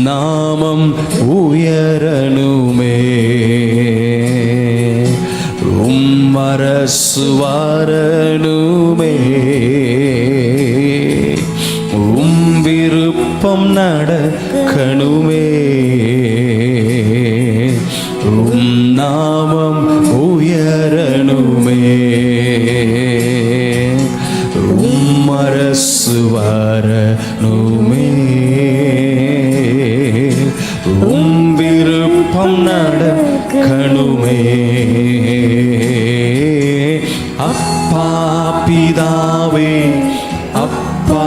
நாமம் உயரணுமே, அரசு வரணுமே, விருப்பம் நடக்கணுமே, நாமம் உயரணுமே, அரசு வரணுமே, விருப்பம் நடக்கணுமே. அப்பா பிதாவே, அப்பா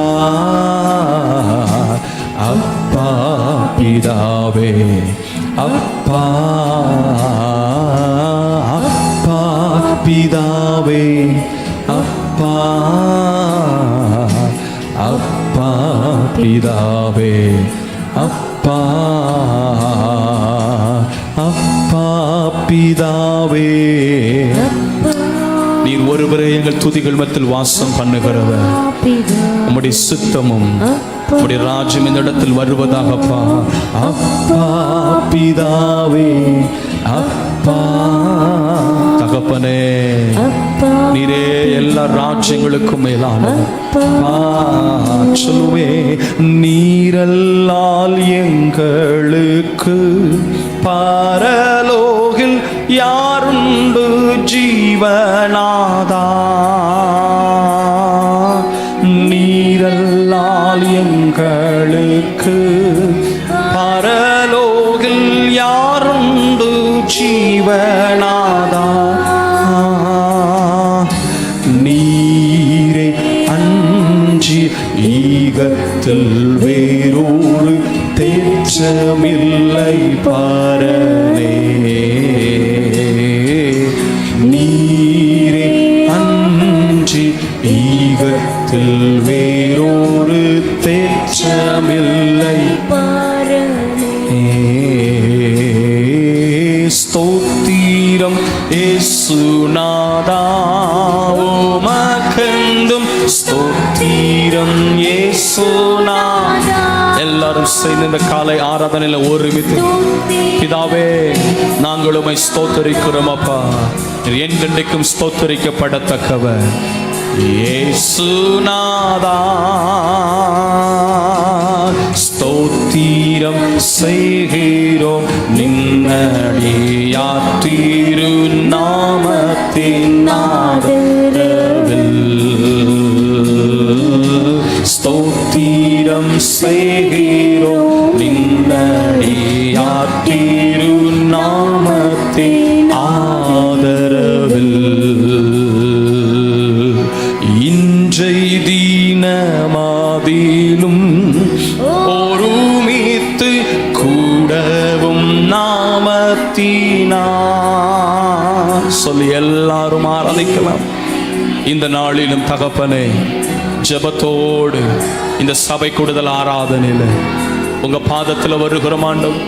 அப்பா பிதாவே, அப்பா அப்பா பிதாவே, அப்பா அப்பா பிதாவே, அப்பா அப்பா பிதாவே. நீர் ஒருவரே எங்கள் துதிகள் மத்தியில் வாசம் பண்ணுகிறவர். உம்முடைய சித்தமும் உம்முடைய ராஜ்யம் இந்த இடத்தில் வருவதாகப்பா. அப்பா பிதாவே, அப்பா தகப்பனே, நீரே எல்லா ராஜ்யங்களுக்கும் மேலான சொல்லுவே. நீரல்லால் எங்களுக்கு பரலோகில் யாருண்டு ஜீவனாதா, நீரல்லால் எங்களுக்கு பரலோகில் யாருண்டு ஜீவனாதா, நீரே அஞ்சி ஈகத்தில் வேறொரு தேற்றமில்லை பரனே, நீரே அஞ்சி ஈகத்தில் வேறொரு தேற்றமில்லை பரனே. ஸ்தோத்திரம் இயேசுநாதா, உமக்கென்றும் ஸ்தோத்திரம் இயேசுநாதா. எல்லாரும் சேர்ந்து இந்த காலை ஆராதனையில ஒருமித்து, பிதாவே நாங்கள் உம்மை ஸ்தோத்தரிக்கிறோம் அப்பா, என்றென்றைக்கும் ஸ்தோத்தரிக்கப்படத்தக்கவர் இயேசுநாதா. ஸ்தோத்திரம் செய்கிறோம் நின்னடியார் திரு நாமத்தின் ஆதரவில், ஸ்தோத்திரம் செய்கிறோம் நின்னடியார் திரு நாமத்தின் ஆதரவில். இன்றை தீனமாதிலும் ஒருமித்து கூடவும் நாமத்தினா சொல்லி எல்லாரும் ஆராதிக்கலாம். இந்த நாளிலும் தகப்பனே, ஜெபத்தோடு இந்த சபை கூடுதல் ஆராதனையில் உங்க பாதத்தில் வருகிறோம் ஆண்டவரே.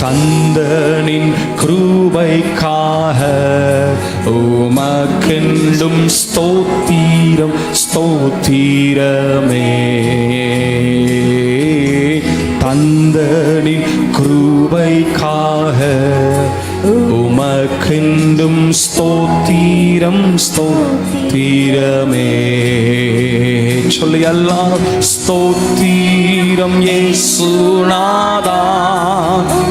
தந்தனின் கிருபைக்காக உமக்கென்றும் ஸ்தோத்திரம் ஸ்தோத்திரமே, தந்தனின் கிருபைக்காக உமக்கென்றும் ஸ்தோத்திரம் ஸ்தோத்திரமே. சொல்லி எல்லாரும் ஸ்தோத்திரம் இயேசுநாதா.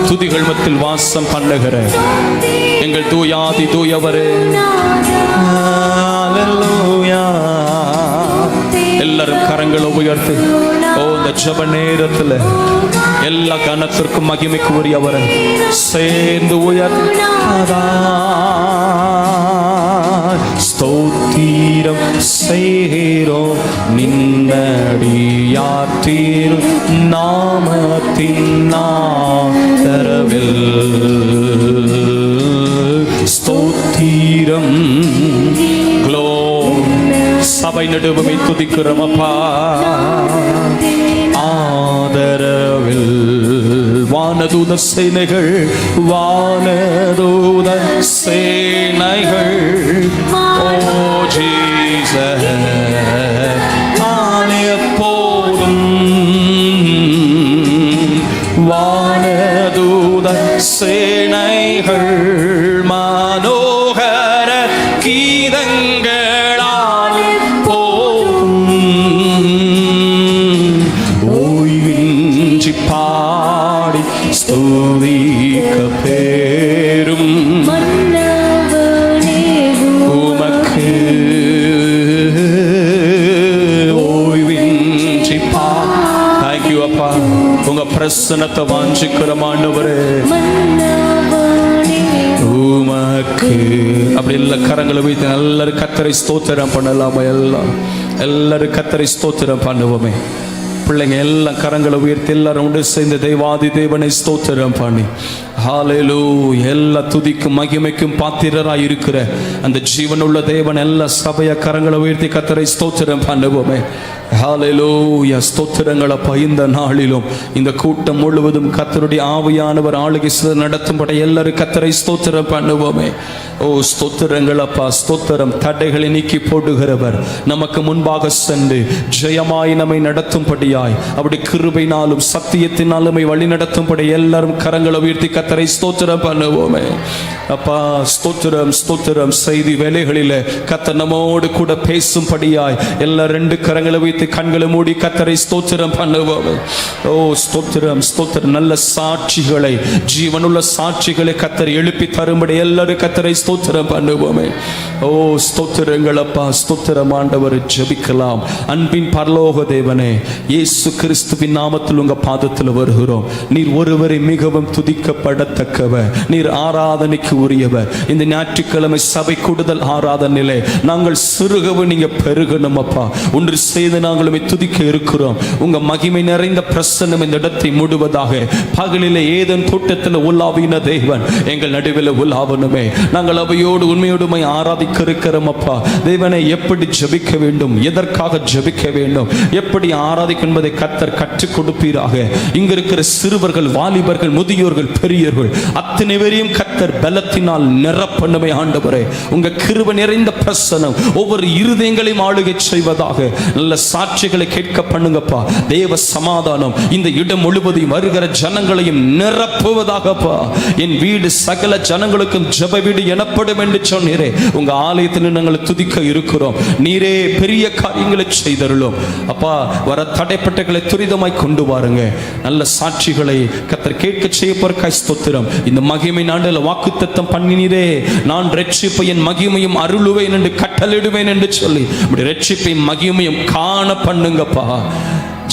துதிகள் மத்தியில் வாசம் பண்ணுகிற எங்கள் தூயாதி தூயவரே, ஹல்லேலூயா. எல்லாரும் கரங்களை உயர்த்து இந்த ஜெப நேரத்தில் எல்லா கனத்திற்கும் மகிமைக்கு உரியவரை சேர்ந்து உயர்த்தாதா. ஸ்தோத்திரம் செய்கிறோம் நின்னடியார் திரு நாமத்தின் ஆதரவில், ஸ்தோத்திரம் சபை நடுவுமை துதிக்கிறோம் அப்பா. ஆதரவில் வானதூத சேனைகள், வானதூத சேனைகள், ஓ ஜீசஸ் எப்போ சேனைகள் மனோகர கீதங்களால் போகும் ஓய்வின்றி பாடி ஸ்துதிக்க பேரும் உமக்கு ஓய்வின்றி தேங்க்யூ அப்பா. உங்க பிரசன்னத்தை வாஞ்சிக்கிறோம் ஆண்டவரே உமக்கு. அப்படி எல்லா கரங்களை வைத்து எல்லாரும் கர்த்தரை ஸ்தோத்திரம் பண்ணலாமா? எல்லாரும் கர்த்தரை ஸ்தோத்திரம் பண்ணுவோமே. பிள்ளைங்க எல்லாம் கரங்களை உயர்த்தி எல்லாரும் உண்டு சேர்ந்த தெய்வாதி தேவனை ஸ்தோத்திரம் பண்ணி ஹல்லேலூயா. எல்லா துதிக்கும் மகிமைக்கும் பாத்திரராய் இருக்கிற அந்த ஜீவனுள்ள தேவன் எல்லா சபைய கரங்களை உயர்த்தி கர்த்தரை ஸ்தோத்திரம் பண்ணுவோமே. ஹல்லேலூயா. ஸ்தோத்திரங்களப்பா. இந்த நாளிலும் இந்த கூட்டம் முழுவதும் கர்த்தருடைய ஆவியானவர் ஆளுகை நடத்தும்படி எல்லாரும் கர்த்தரை ஸ்தோத்திரம் பண்ணுவோமே. ஓ ஸ்தோத்திரங்களப்பா. ஸ்தோத்திரம். தடைகளை நீக்கி போடுகிறவர் நமக்கு முன்பாக சென்று ஜெயமாய் நம்மை நடத்தும்படியாய் அவருடைய கிருபையினாலும் சத்தியத்தினாலுமே வழி நடத்தும்படி எல்லாரும் கரங்களை உயர்த்தி கர்த்தரை ஸ்தோத்திரம் பண்ணுவோமே. அப்பா ஸ்தோத்திரம் ஸ்தோத்திரம். செய்தி வேலைகளிலே கர்த்தர் நம்மோடு கூட பேசும்படியாய் எல்லா ரெண்டு கரங்களை வைத்து கண்களை மூடி கர்த்தரை ஸ்தோத்திரம் பண்ணுவோமே. ஓ ஸ்தோத்திரம் ஸ்தோத்திரம். நல்ல சாட்சிகளை ஜீவனுள்ள சாட்சிகளை கர்த்தர் எழுப்பி தரும்படி எல்லாரும் கர்த்தரை ஸ்தோத்திரம் பண்ணுவோமே. ஓ ஸ்தோத்திரங்கள் அப்பா. ஸ்தோத்திரம் ஆண்டவர். ஜெபிக்கலாம். அன்பின் பரலோக தேவனே, இயேசு கிறிஸ்துவின் நாமத்தில் உங்க பாதத்தில் வருகிறோம். நீர் ஒருவரை மிகவும் துதிக்கப்படத்தக்கவர், நீர் ஆராதனைக்கு உரியவர். இந்த ஞாயிற்றுக்கிழமை சபை கூடுதல் ஆராதனையிலே நாங்கள் சிறுகவும் நீங்க பெருகணும் அப்பா. ஒன்று செய்து நாங்களுமே துதிக்க இருக்கிறோம். உங்க மகிமை நிறைந்த பிரசன்னம் இந்த இடத்தை மூடுவதாக. பகலிலே ஏதேன் தோட்டத்தில் உலாவின தேவன் எங்கள் நடுவில் உலாவனுமே. நாங்கள் அவையோடு உண்மையோடுமை ஆராதிக்க இருக்கிறோம் அப்பா. தேவனை எப்படி ஜெபிக்க வேண்டும், எதற்காக ஜெபிக்க வேண்டும், எப்படி ஆராதிக்க என்பதை கர்த்தர் கற்றுக் கொடுப்பீராக. இங்க இருக்கிற சிறுவர்கள், வாலிபர்கள், முதியோர்கள், பெரியவர்கள் அத்தனை பேரையும் கர்த்தர் பலத்தினால் நிரப்பணுமே ஆண்டவரே. உங்க கிருபை நிறைந்த பிரசன்னம் ஒவ்வொரு இருதயங்களையும் ஆளுகை செய்வதாக. நல்ல சாட்சிகளை கேட்க பண்ணுங்கப்பா. தேவ சமாதானம் இந்த இடம் முழுவதையும் வருகிற ஜனங்களையும் நிரப்புவதாகப்பா. என் வீடு சகல ஜனங்களுக்கும் ஜெப வீடு எனப்படும் என்று சொன்னீரே. உங்க ஆலயத்தில் நாங்கள் துதிக்க இருக்கிறோம். நீரே பெரிய காரியங்களை செய்தருளும் அப்பா. வர தடைப்பட்டகளை துரிதமாய் கொண்டு வாருங்க. நல்ல சாட்சிகளை கர்த்தர் கேட்க செய்யப்போர்க்காய் ஸ்தோத்திரம். இந்த மகிமை நாண்டில் வாக்குத்தத்தம் பண்ணினீரே. நான் ரட்சிப்பை என் மகிமையும் அருளுவேன் என்று கட்டளிடுவேன் என்று சொல்லி ரட்சிப்பை மகிமையும் காண பண்ணுங்கப்பா.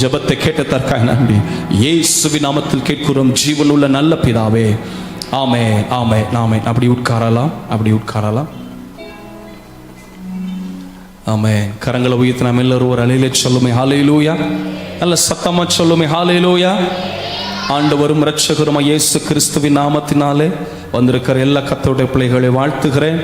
ஜெபத்தை கேட்டதற்காக நன்றி. இயேசுவின் நாமத்தில் கேட்கிறோம் ஜீவனுள்ள நல்ல பிதாவே. ஆமே ஆமே ஆமே. அப்படி உட்காரலாம், அப்படி உட்காரலாம். ஆமே. கரங்களை உயர்த்தி நாம் எல்லாரும் ஒரு அலையிலே சொல்லுமே ஹல்லேலூயா. நல்ல சத்தமா சொல்லுமே ஹல்லேலூயா. ஆண்டவரும் இரட்சகரும் இயேசு கிறிஸ்துவின் நாமத்தினாலே வந்திருக்கிற எல்லா கர்த்தருடைய பிள்ளைகளை வாழ்த்துகிறேன்.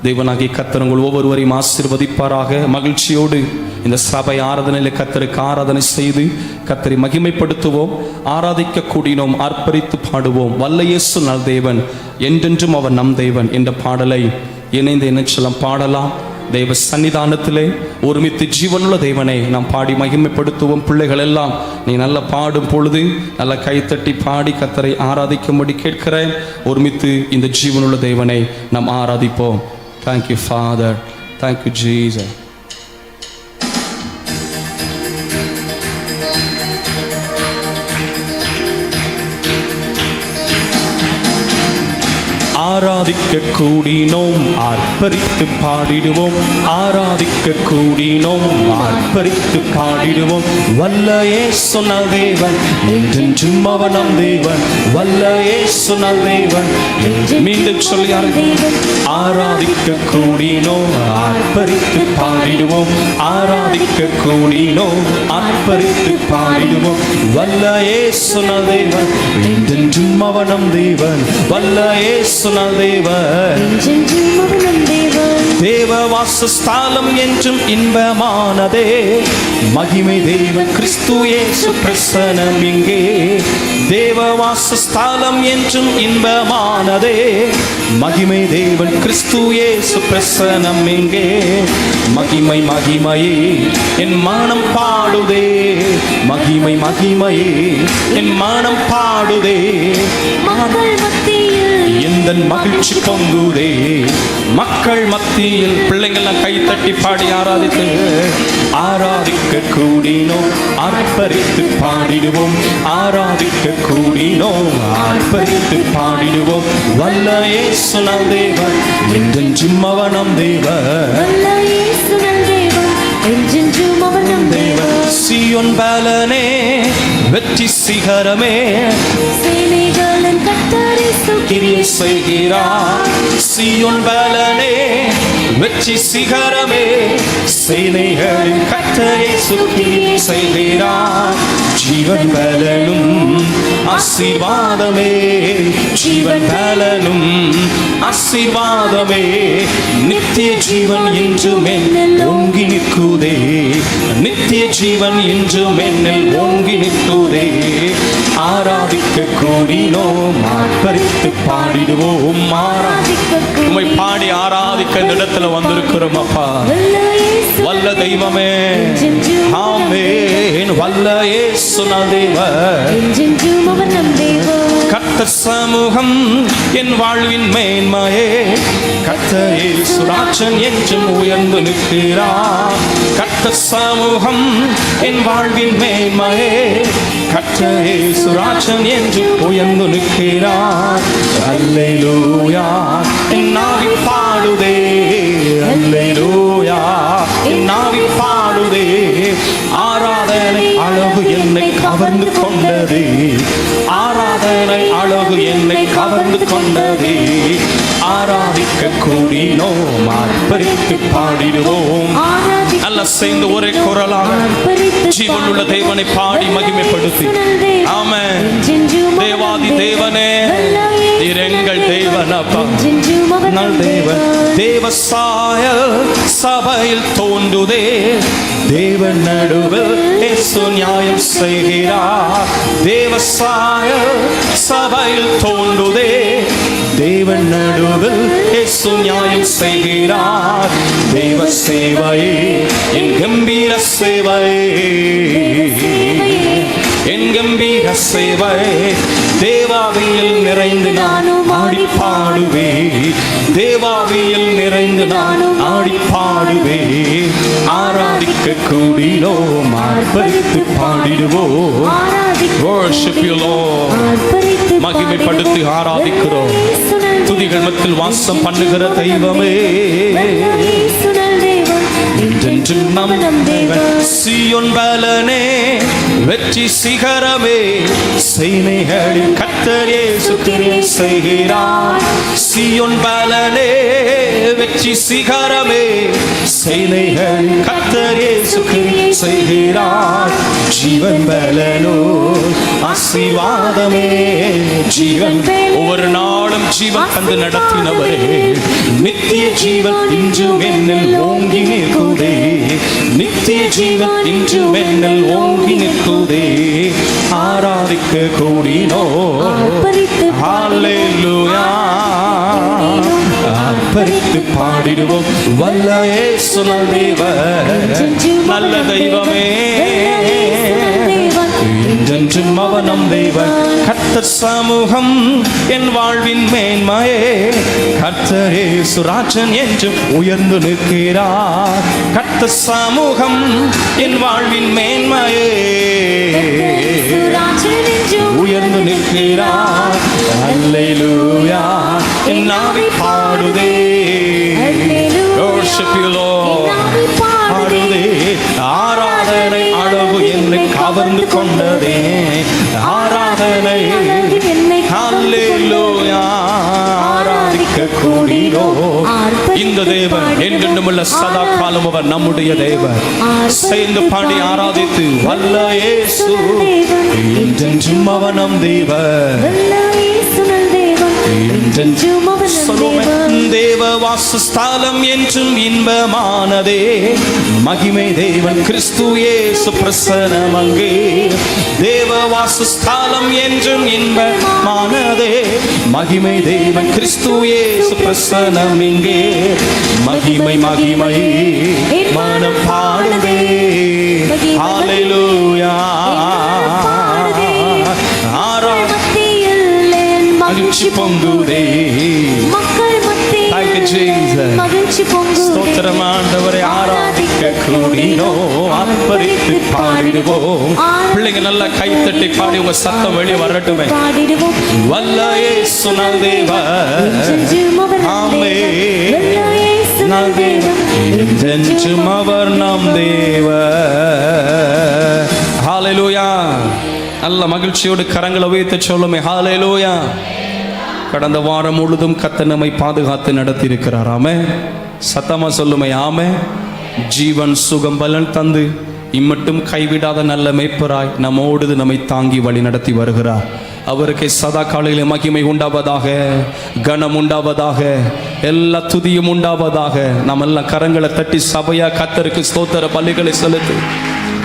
தேவனாகிய கர்த்தர் உங்கள் ஒவ்வொருவரையும் ஆசீர்வதிப்பாராக. மகிழ்ச்சியோடு இந்த சபை ஆராதனையிலே கர்த்தருக்கு ஆராதனை செய்து கர்த்தரை மகிமைப்படுத்துவோம். ஆராதிக்க கூடினோம், ஆர்ப்பரித்து பாடுவோம். வல்ல இயேசு நல் தேவன், என்றென்றும் அவர் நம் தேவன் என்ற பாடலை இணைந்து இணைச்சலம் பாடலாம். தெய்வ சன்னிதானத்திலே ஒருமித்து ஜீவனுள்ள தேவனை நாம் பாடி மகிமைப்படுத்துவோம். பிள்ளைகள் எல்லாம் நீ நல்லா பாடும் பொழுது நல்லா கைத்தட்டி பாடி கர்த்தரை ஆராதிக்கும்படி கேட்கிறேன். ஒருமித்து இந்த ஜீவனுள்ள தேவனை நாம் ஆராதிப்போம். Thank you, Father. Thank you, Jesus. ஆராதிக்க கூடினோம், ஆர்ப்பரித்து பாடிடுவோம். ஆராதிக்க கூடினோம், ஆர்ப்பரித்து பாடிடுவோம். வல்ல இயேசு நல் தேவன், என்றென்றும் அவர் நம் தேவன். வல்ல இயேசு நல் தேவன். மீண்டும் சொல்லி ஆராதிக்க கூடினோம், ஆர்ப்பரித்து பாடிடுவோம். ஆராதிக்க கூடினோம், ஆர்ப்பரித்து பாடிடுவோம். வல்ல இயேசு நல் தேவன், என்றென்றும் அவர் நம் தேவன். வல்ல இயேசு நல் தேவன். தேவ வாசஸ்தலம் என்றும் இன்பமானதே. மகிமை தேவன் கிறிஸ்து இயேசு பிரசன்னம் இங்கே. தேவ வாசஸ்தலம் என்றும் இன்பமானதே. மகிமை தேவன் கிறிஸ்து இயேசு பிரசன்னம் இங்கே. மகிமை மகிமையே என் மனம் பாடுதே. மகிமை மகிமையே என் மனம் பாடுதே, மக்கள் மத்தியில் எந்த மகிழ்ச்சி பொங்குதே. மக்கள் மத்தியில் பிள்ளைங்கள்லாம் கை தட்டி பாடி ஆராதித்து, ஆராதிக்க கூடினோம் ஆர்ப்பரித்து பாடிடுவோம், ஆராதிக்க கூடினோம் ஆர்ப்பரித்து பாடிடுவோம். வல்ல இயேசு நம் தேவன், என்றென்றும் அவர் நம் தேவன். வல்ல இயேசு நம் தேவன், என்றென்றும் அவர் நம் தேவன். சீயோன் பலனே வெற்றி சிகரமே, சேனைகளின் கர்த்தரை கிரியை செய்கிறார். சீயோன் பலனே வெற்றி சிகரமே, சேனைகளின் கர்த்தரை கிரியை செய்கிறார். ஜீவன் பலனும் ஆசீர்வாதமே, ஜீவன் பலனும் ஆசீர்வாதமே. நித்திய ஜீவன் என்றும் என்னில் ஓங்கி நிற்குதே, நித்திய ஜீவன் என்றும் என்னில் ஓங்கி நிற்குதே. ஆராதிக்க கூடினோம் ஆர்ப்பரித்து பாடிடுவோம், உம்மை பாடி ஆராதிக்க இந்த இடத்துல வந்திருக்கிறோம் அப்பா. வல்ல தெய்வமே ஆமென், வல்ல இயேசு நம் தேவன், என்றென்றும் அவர் நம் தேவன். கர்த்தர் சமூகம் என் வாழ்வின் மேன்மையே, கர்த்தர் இயேசு ராஜன் என்றும் உயர்ந்து நிற்கிறார். கர்த்தர் சமூகம் என் வாழ்வின் மேன்மையே, கர்த்தர் இயேசு ராஜன் என்றும் உயர்ந்து நிற்கிறார். அல்லேலூயா என் நாவி பாடுதே, அல்லேலூயா என் நாவி பாடுதே. ஆராதனை அழகு என்னை கவர்ந்து கொண்டது, ஆராதனை அழகு என்னை கவர்ந்து கொண்டது. ஆராதிக்க கூடினோம் ஆர்ப்பரித்து பாடிடுவோம். நல்ல சேர்ந்து ஒரே குரலாக ஜீவனுள்ள தேவனை பாடி மகிமைப்படுத்தி, ஆமென். தேவாதி தேவனே நீர் எங்கள் தேவன் அப்பா, நல் தேவன். தேவசாய சபையில் தோன்றுதே, தேவன் நடுவில் இயேசு நியாயம் செய்கிறார். தேவசாய சபையில் தோன்றுதே, தேவன் நடுவில் இயேசு நியாயம் செய்கிறார். தேவ சேவையே என் கம்பீர சேவையே, என் கம்பீர சேவை. தேவாவியில் நிறைந்து நான் ஆடி பாடுவே, தேவாவியில் நிறைந்து நான் ஆடி பாடுவே. ஆராதிக்க கூடினோம் ஆர்ப்பரித்து பாடிடுவோம். Worship you Lord, மகிமைப்படுத்தி ஆராதிக்கிறோம். துதிகள் மத்தியில் வாசம் பண்ணுகிற தெய்வமே, என்றென்றும் நம் தேவன். சீயோன் பலனே வெற்றி சிகரமே, சேனைகளின் கர்த்தர் இயேசு கிரியை செய்கிறார். சீயோன் பலனே வெற்றி சிகரமே, சேனைகளின் கர்த்தர் இயேசு கிரியை செய்கிறார். ஜீவன் பலனோ ஆசீர்வாதமே, ஜீவன் ஒவ்வொரு நாளும் ஜீவன் தந்து நடத்தினவரே. நித்திய ஜீவன் இன்றும் என்னில் ஓங்கி நிற்குதே, நித்திய ஜீவன் இன்றும் என்னில் ஓங்கி நிற்குதே. ஆராதிக்க கூடினோம் ஹல்லேலூயா, ஆர்ப்பரித்து பாடிடுவோம். வல்ல இயேசு நம் தேவன், நல்ல தெய்வமே, என்றென்றும் அவர் நம் தேவன். கர்த்தர் சமூகம் என் வாழ்வின் மேன்மையே, கர்த்தர் இயேசு ராஜன் என்றும் உயர்ந்து நிற்கிறார். கர்த்தர் சமூகம் என் வாழ்வின் மேன்மையே, உயர்ந்து நிற்கிறார். அல்லேலூயா என் நாவி பாடுதே, worship you Lord, பாடுதே. ஆராதனை அழகு என்னை கவர்ந்து கொண்டதே, ஆராதனை அல்லேலூயா. ஆராதிக்க கூடினோம் இந்த தேவன், என்றென்றுமுள்ள சதா காலம் அவர் நம்முடைய தேவன். சேர்ந்து பாடி ஆராதித்து, வல்ல இயேசு என்றென்றும் அவர் நம் தேவன், என்றென்றும் தேவ வாசஸ்தலம் என்றும் இன்பமானதே. மகிமை தேவன் கிறிஸ்து இயேசு பிரசன்னம் அங்கே. தேவ வாசஸ்தலம் என்றும் இன்பமானதே. மகிமை தேவன் கிறிஸ்து இயேசு பிரசன்னம் இங்கே. மகிமை மகிமை மனம் பாடுதே. ஹல்லேலூயா மகிழ்ச்சி பொங்குதே. மக்கள் Thank you, மத்தியில் Jesus. மகிழ்ச்சி பொங்குதே. ஸ்தோத்திரம் ஆண்டவரை ஆராதிக்க கூடினோம், ஆர்ப்பரித்து பாடிடுவோம். பிள்ளைங்க நல்லா கைத்தட்டி பாடி உங்க சத்தம் வெளியே வரட்டுமே. பாடிடுவோம். வல்ல இயேசு நல் தேவன், என்றென்றும் அவர் நம் ஆமென். தேவன். வல்ல இயேசு நம் தேவன். என்றென்றும் அவர் நம் தேவன். ஹalleluya. நல்ல மகிழ்ச்சியோடு கரங்களை உயர்த்தி சொல்லுமே ஹalleluya. கடந்த வாரம் முழுதும் கர்த்தர் நம்மை பாதுகாத்து நடத்தி இருக்கிறார். ஆமென். சத்தமா சொல்லுமே ஆமென். ஜீவன் சுகம் பலன் தந்து இம்மட்டும் கைவிடாத நல்ல மேய்ப்பராய் நம்மோடு நம்மை தாங்கி வழி நடத்தி வருகிறார். அவருக்கு சதா காலையில் மகிமை உண்டாவதாக, கனம் உண்டாவதாக, எல்லா துதியும் உண்டாவதாக. நம்ம எல்லாம் கரங்களை தட்டி சபையா கர்த்தருக்கு ஸ்தோத்திர பலிகளை செலுத்து.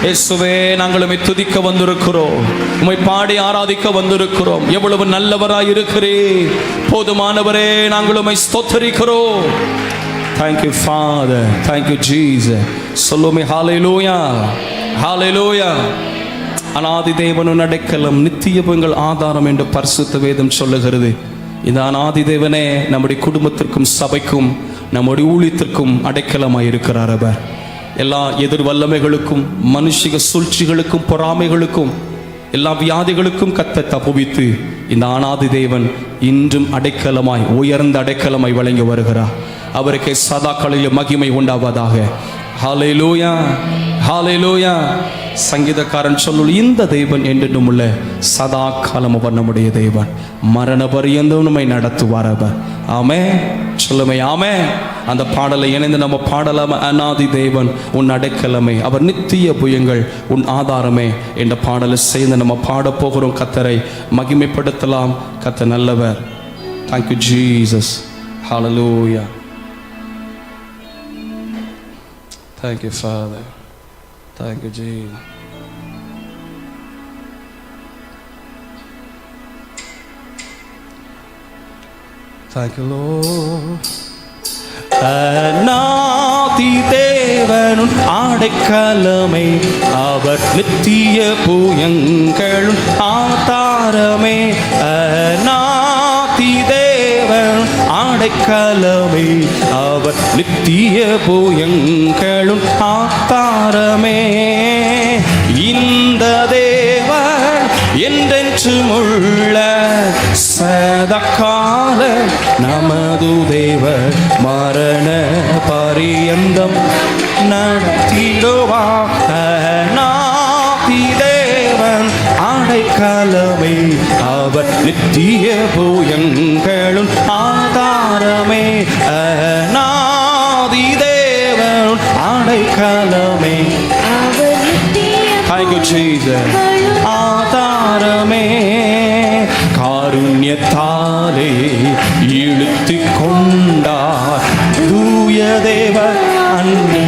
இயேசுவே, நாங்கள் உம்மை துதிக்க வந்திருக்கிறோம், உம்மை பாடி ஆராதிக்க வந்திருக்கிறோம். எவ்வளவு நல்லவராய் இருக்கிறீர், போதுமானவரே, நாங்கள் உம்மை ஸ்தோத்தரிக்கிறோம். Thank you Father, thank you Jesus. சொல்லுமே hallelujah, hallelujah. அநாதி தேவனும் அடைக்கலம், நித்திய எங்கள் ஆதாரம் என்று பரிசுத்த வேதம் சொல்லுகிறது. இந்த அநாதி தேவனே நம்முடைய குடும்பத்திற்கும் சபைக்கும் நம்முடைய ஊழியத்திற்கும் அடைக்கலமாய் இருக்கிறார். அவர் எல்லா எதிர் வல்லமைகளுக்கும் மனுஷிக சூழ்ச்சிகளுக்கும் பொறாமைகளுக்கும் எல்லா வியாதிகளுக்கும் கர்த்தர் தப்புவித்து இந்த அநாதி தேவன் இன்றும் அடைக்கலமாய் உயர்ந்த அடைக்கலமாய் வழங்கி வருகிறார். அவருக்கு சதா காலையில் மகிமை உண்டாவதாக. ஹalleluya, ஹalleluya. சங்கீதக்காரன் சொல்லுள், இந்த தேவன் என்றும் உள்ள சதா காலம் அவர் நம்முடைய தேவன், மரண பரியந்தம் நம்மை நடத்துவார் அவர். ஆமென். சொல்லுமே ஆமென். அந்த பாடலை இணைந்து நம்ம பாடலாம. அநாதி தேவன் உன் அடைக்கலமே, அவர் நித்திய புயங்கள் உன் ஆதாரமே என்ற பாடலை சேர்ந்து நம்ம பாட போகிறோம். கர்த்தரை மகிமைப்படுத்தலாம். கர்த்தர் நல்லவர். Thank you Jesus. Hallelujah. Thank you Father. Thank you Jesus. Thank you Lord. அநாதி தேவனும் அடைக்கலமே, அவர் நித்திய புயங்களும் ஆதாரமே. அநாதி தேவனும் அடைக்கலமே, அவர் நித்திய புயங்களும் ஆதாரமே. இந்த தேவன் என்றென்றும் உள்ள சதகால நமது தேவன், மரண பரியந்தம் நடத்திடுவார். அநாதி தேவன் அடைக்கலமே, அவர் நித்திய புயங்களும் ஆதாரமே. அநாதி தேவன் அடைக்கலமே, அவர் நித்திய Thank you Jesus. ஆதாரமே. காருண்யத்தாலே இழுத்து கொண்டார் தூய தேவ அன்பே.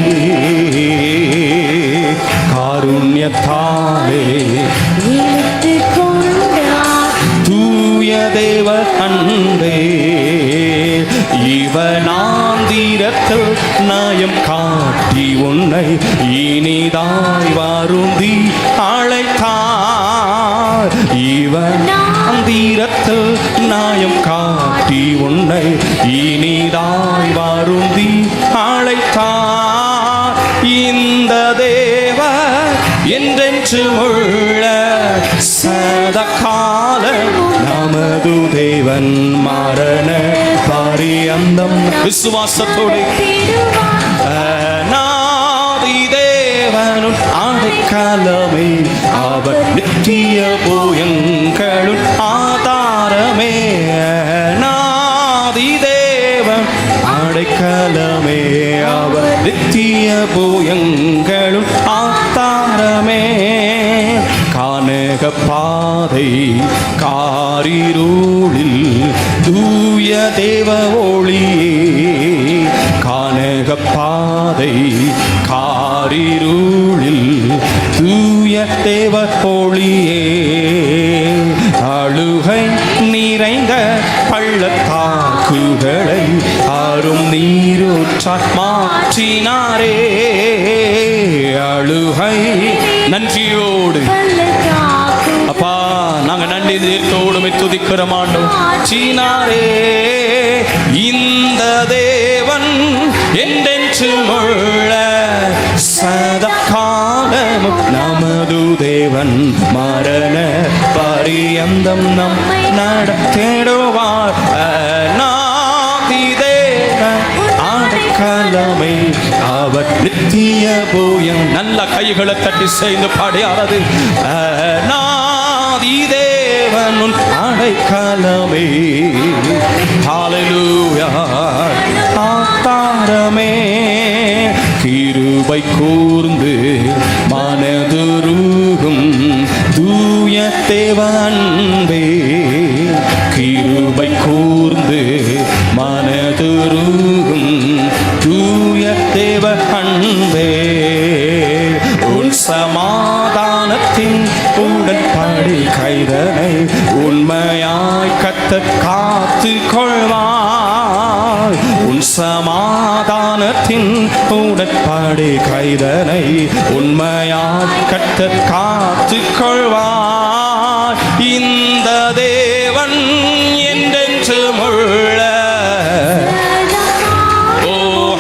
காருண்யத்தாலே இழுத்து கொண்டார் தூய தேவ அன்பே. இவனாந்திரத்தில் நயம் காட்டி உன்னை இனிதாய் வருந்தி அழைத்தார். இவனாந்திரத்தில் நயம் காட்டி உன்னை இனிதாய் வருந்தி அழைத்தார். இந்த தேவன் என்றென்றும் உள்ள சதகால நமது தேவன், மரண பரியந்தம் விசுவாசத்தோடு. அநாதி தேவனும் அடைக்கலமே, அவர் நித்திய புயங்களும் ஆதாரமே. அநாதி தேவன் அடைக்கலமே, அவர் நித்திய புயங்களும் ஆதாரமே. கானக பாதை காரிருளில் தூய தேவ ஒளியே. கானக பாதை காரிருளில் தூய தேவ ஒளியே. அழுகை நிறைந்த பள்ளத்தாக்குகளை ஆறும் நீரூற்றால் மாற்றினாரே. அழுகை நன்றியோடு அப்பா, நாங்க நன்றி தீர்த்தோடு துதிக்கிறோம் ஆண்டவர். சீனாரே இந்த தேவன் என்றென்றும் உள்ள சதகாலமும் நமது தேவன் மரண பரியந்தம் நம் நடத்திடுவார். அநாதி தேவன் அடைக்கலமே அவர் நித்திய பூயம். நல்ல கைகளை தட்டி சேர்ந்து பாடியாரது. அநாதி தேவன் உன் அடைக்கலமே. ஹல்லேலூயா. ஆதாரமே கிருபை கூர்ந்து மனதுருகும் தூய தேவ அன்பே. கிருபை கூர்ந்து மனதுருகும் தூய தேவ அன்பே. உன் சமாதானத்தின் உடன்படிக்கைதனை உண்மையாய் கர்த்தர் காத்து கொள்வார். உன் சமாதானத்தின் உடன்படிக்கைதனை உண்மையாய் கர்த்தர் காத்து கொள்வார். இந்த தேவன் என்றென்றும் உள்ள. ஓ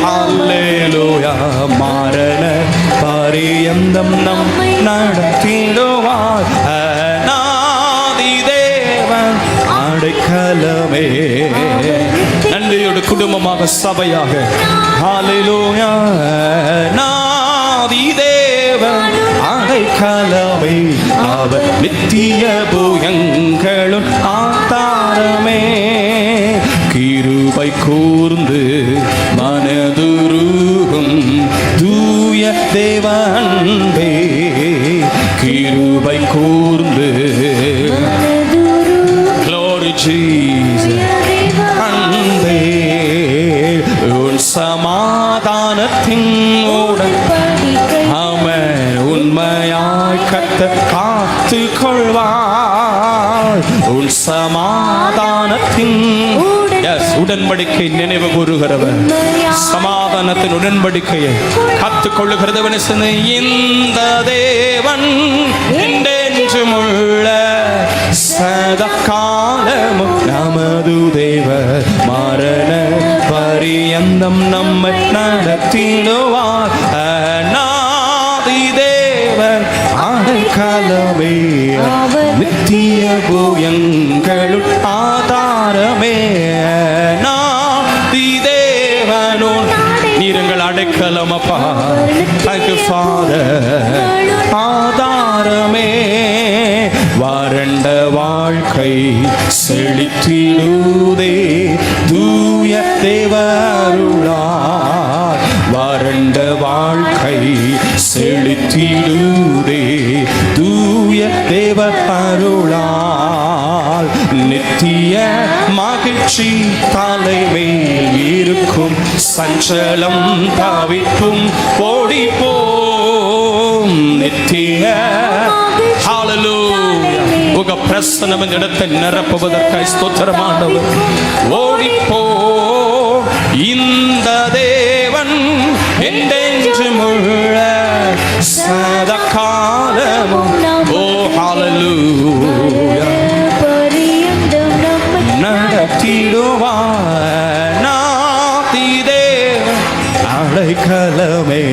ஹல்லேலூயா. மரண பரியந்தம் நம் நடத்திடுவார். அநாதி தேவன் அடைக்கலமே. நன்றியோடு குடும்பமாக சபையாக ஹல்லேலூயா. அநாதி தேவன் அடைக்கலமே அவர் நித்திய பூயங்களும் ஆதாரமே. கிருபை கூர்ந்து மனதுருகும் தூய தேவ அன்பே. கிருபை கூர்ந்து Glory Jesus அன்பே. உன் சமாதானத்தின் உடன்படிக்கை ஆமென் உண்மையாய் கர்த்தர் காத்து கொள்வார். உன் சமாதானத்தின் உடன்படிக்கை நினைவு கூறுகிறவர். சமாதானத்தின் உடன்படிக்கையை காத்துக் கொள்ளுகிறவன். இந்த தேவன் என்றென்றும் உள்ள சதகாலமும் நமது தேவர் மரண பரியந்தம் நம்மை நடத்திடுவார். அநாதி தேவன் அடைக்கலமே நித்திய பூயங்களுள் ஆதாரமே. அநாதி தேவனும் நீருங்கள் அடைக்கலம் அப்பா. Thank you Father. ஆதாரமே. வறண்ட வாழ்க்கை செழித்திடுதே தூய தேவ அருளால். வறண்ட வாழ்க்கை செழித்திடுதே தூய தேவ அருளால். நித்திய மகிழ்ச்சி தலைமையில் இருக்கும் சஞ்சலம் தவிர்க்கும் ஓடிப்போம். நித்திய ஹல்லேலூயா. உங்க பிரசன்னம் இந்த இடத்தை நிரப்புவதற்காக ஸ்தோத்திரம் ஆண்டவர். ஓடிப்போ இந்த தேவன் என்றென்றும் உள்ள சதகாலமும். ஓ ஹல்லேலூயா. நடத்திடுவார். நாதி தேவன் அடைக்கலமே.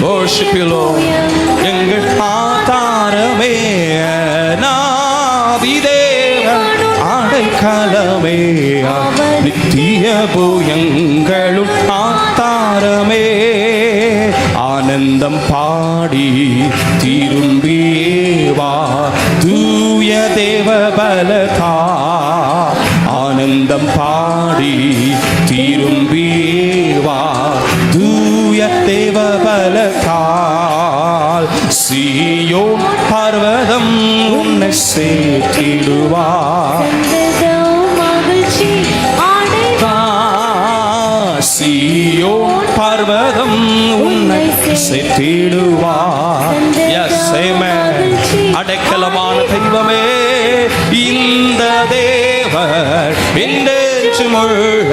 worship you Lord. எங்கள் ஆதாரமே. நாதி தேவன் அடைக்கலமே நித்திய பூயங்களும் ஆதாரமே. ஆனந்தம் பாடி திரும்பியேவா தூய தேவ பலதா. ஆனந்தம் பாடி திரும்பியேவா தூய தேவ பலத்தால். சீயோன் பர்வதம் உன்னை சேர்த்திடுவார். சீயோன் பர்வதம் உன்னை சேர்த்திடுவார். எஸ் ஆமென். அடைக்கலமான தெய்வமே இந்த தேவர் என்றென்றும் உள்ள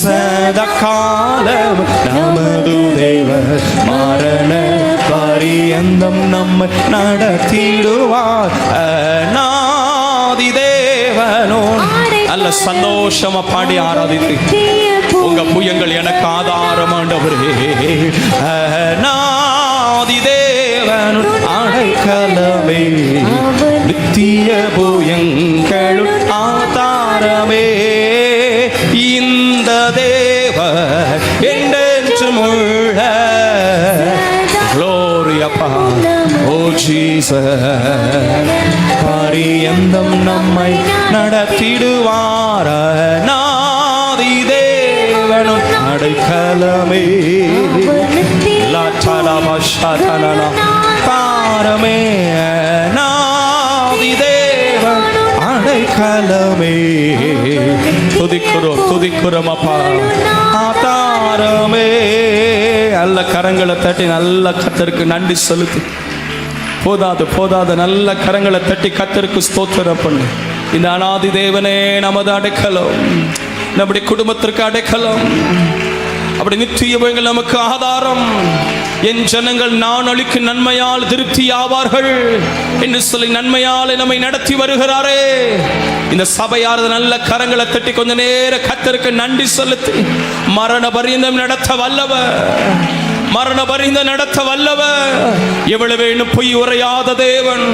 சதகாலம் நமது தேவர் மரண பரியந்தம் நம்மை நடத்திடுவார். அநாதி தேவனும் நல்ல சந்தோஷமா பாடி ஆராதித்து உங்க புயங்கள் எனக்கு ஆதாரம் ஆண்டவரே அநாதி தேவனும் அடைக்கலமே நித்திய புயங்களும் ஆதாரமே இந்த தேவ என்றென்றும் உள்ள glory அப்பா ஓ ஜீசஸ் பரியந்தம் நம்மை நடத்திடுவார நாதி தேவனும் அடைக்கலமே லாச்சலமஷதனன பாரமே நாதி தேவன் அடைக்கலமே துதிக்கிறோம் அப்பா ஆதாரமே நல்ல கரங்களை தட்டி நல்ல கர்த்தருக்கு நன்றி செலுத்தி போதாது நல்ல கரங்களை தட்டி கர்த்தருக்கு ஸ்தோத்திரம் பண்ணு. இந்த அநாதி தேவனே நமது அடைக்கலம், நம்முடைய குடும்பத்திற்கு அடைக்கலம், அப்படி நித்தியவங்கள் நமக்கு ஆதாரம். என் ஜனங்கள் நான் அளிக்கும் நன்மையால் திருப்தி ஆவார்கள் என்று சொல்லி நன்மையால் நம்மை நடத்தி வருகிறாரே. இந்த சபையாரது நல்ல கரங்களை தட்டி கொஞ்ச நேர கர்த்தருக்கு நன்றி செலுத்தி மரண பரியந்தம் நடத்த வல்லவர், மரண பரிந்த நடத்த வல்லவர், எவ்வளவு வேணும் பொய் உரையாத தேவன்,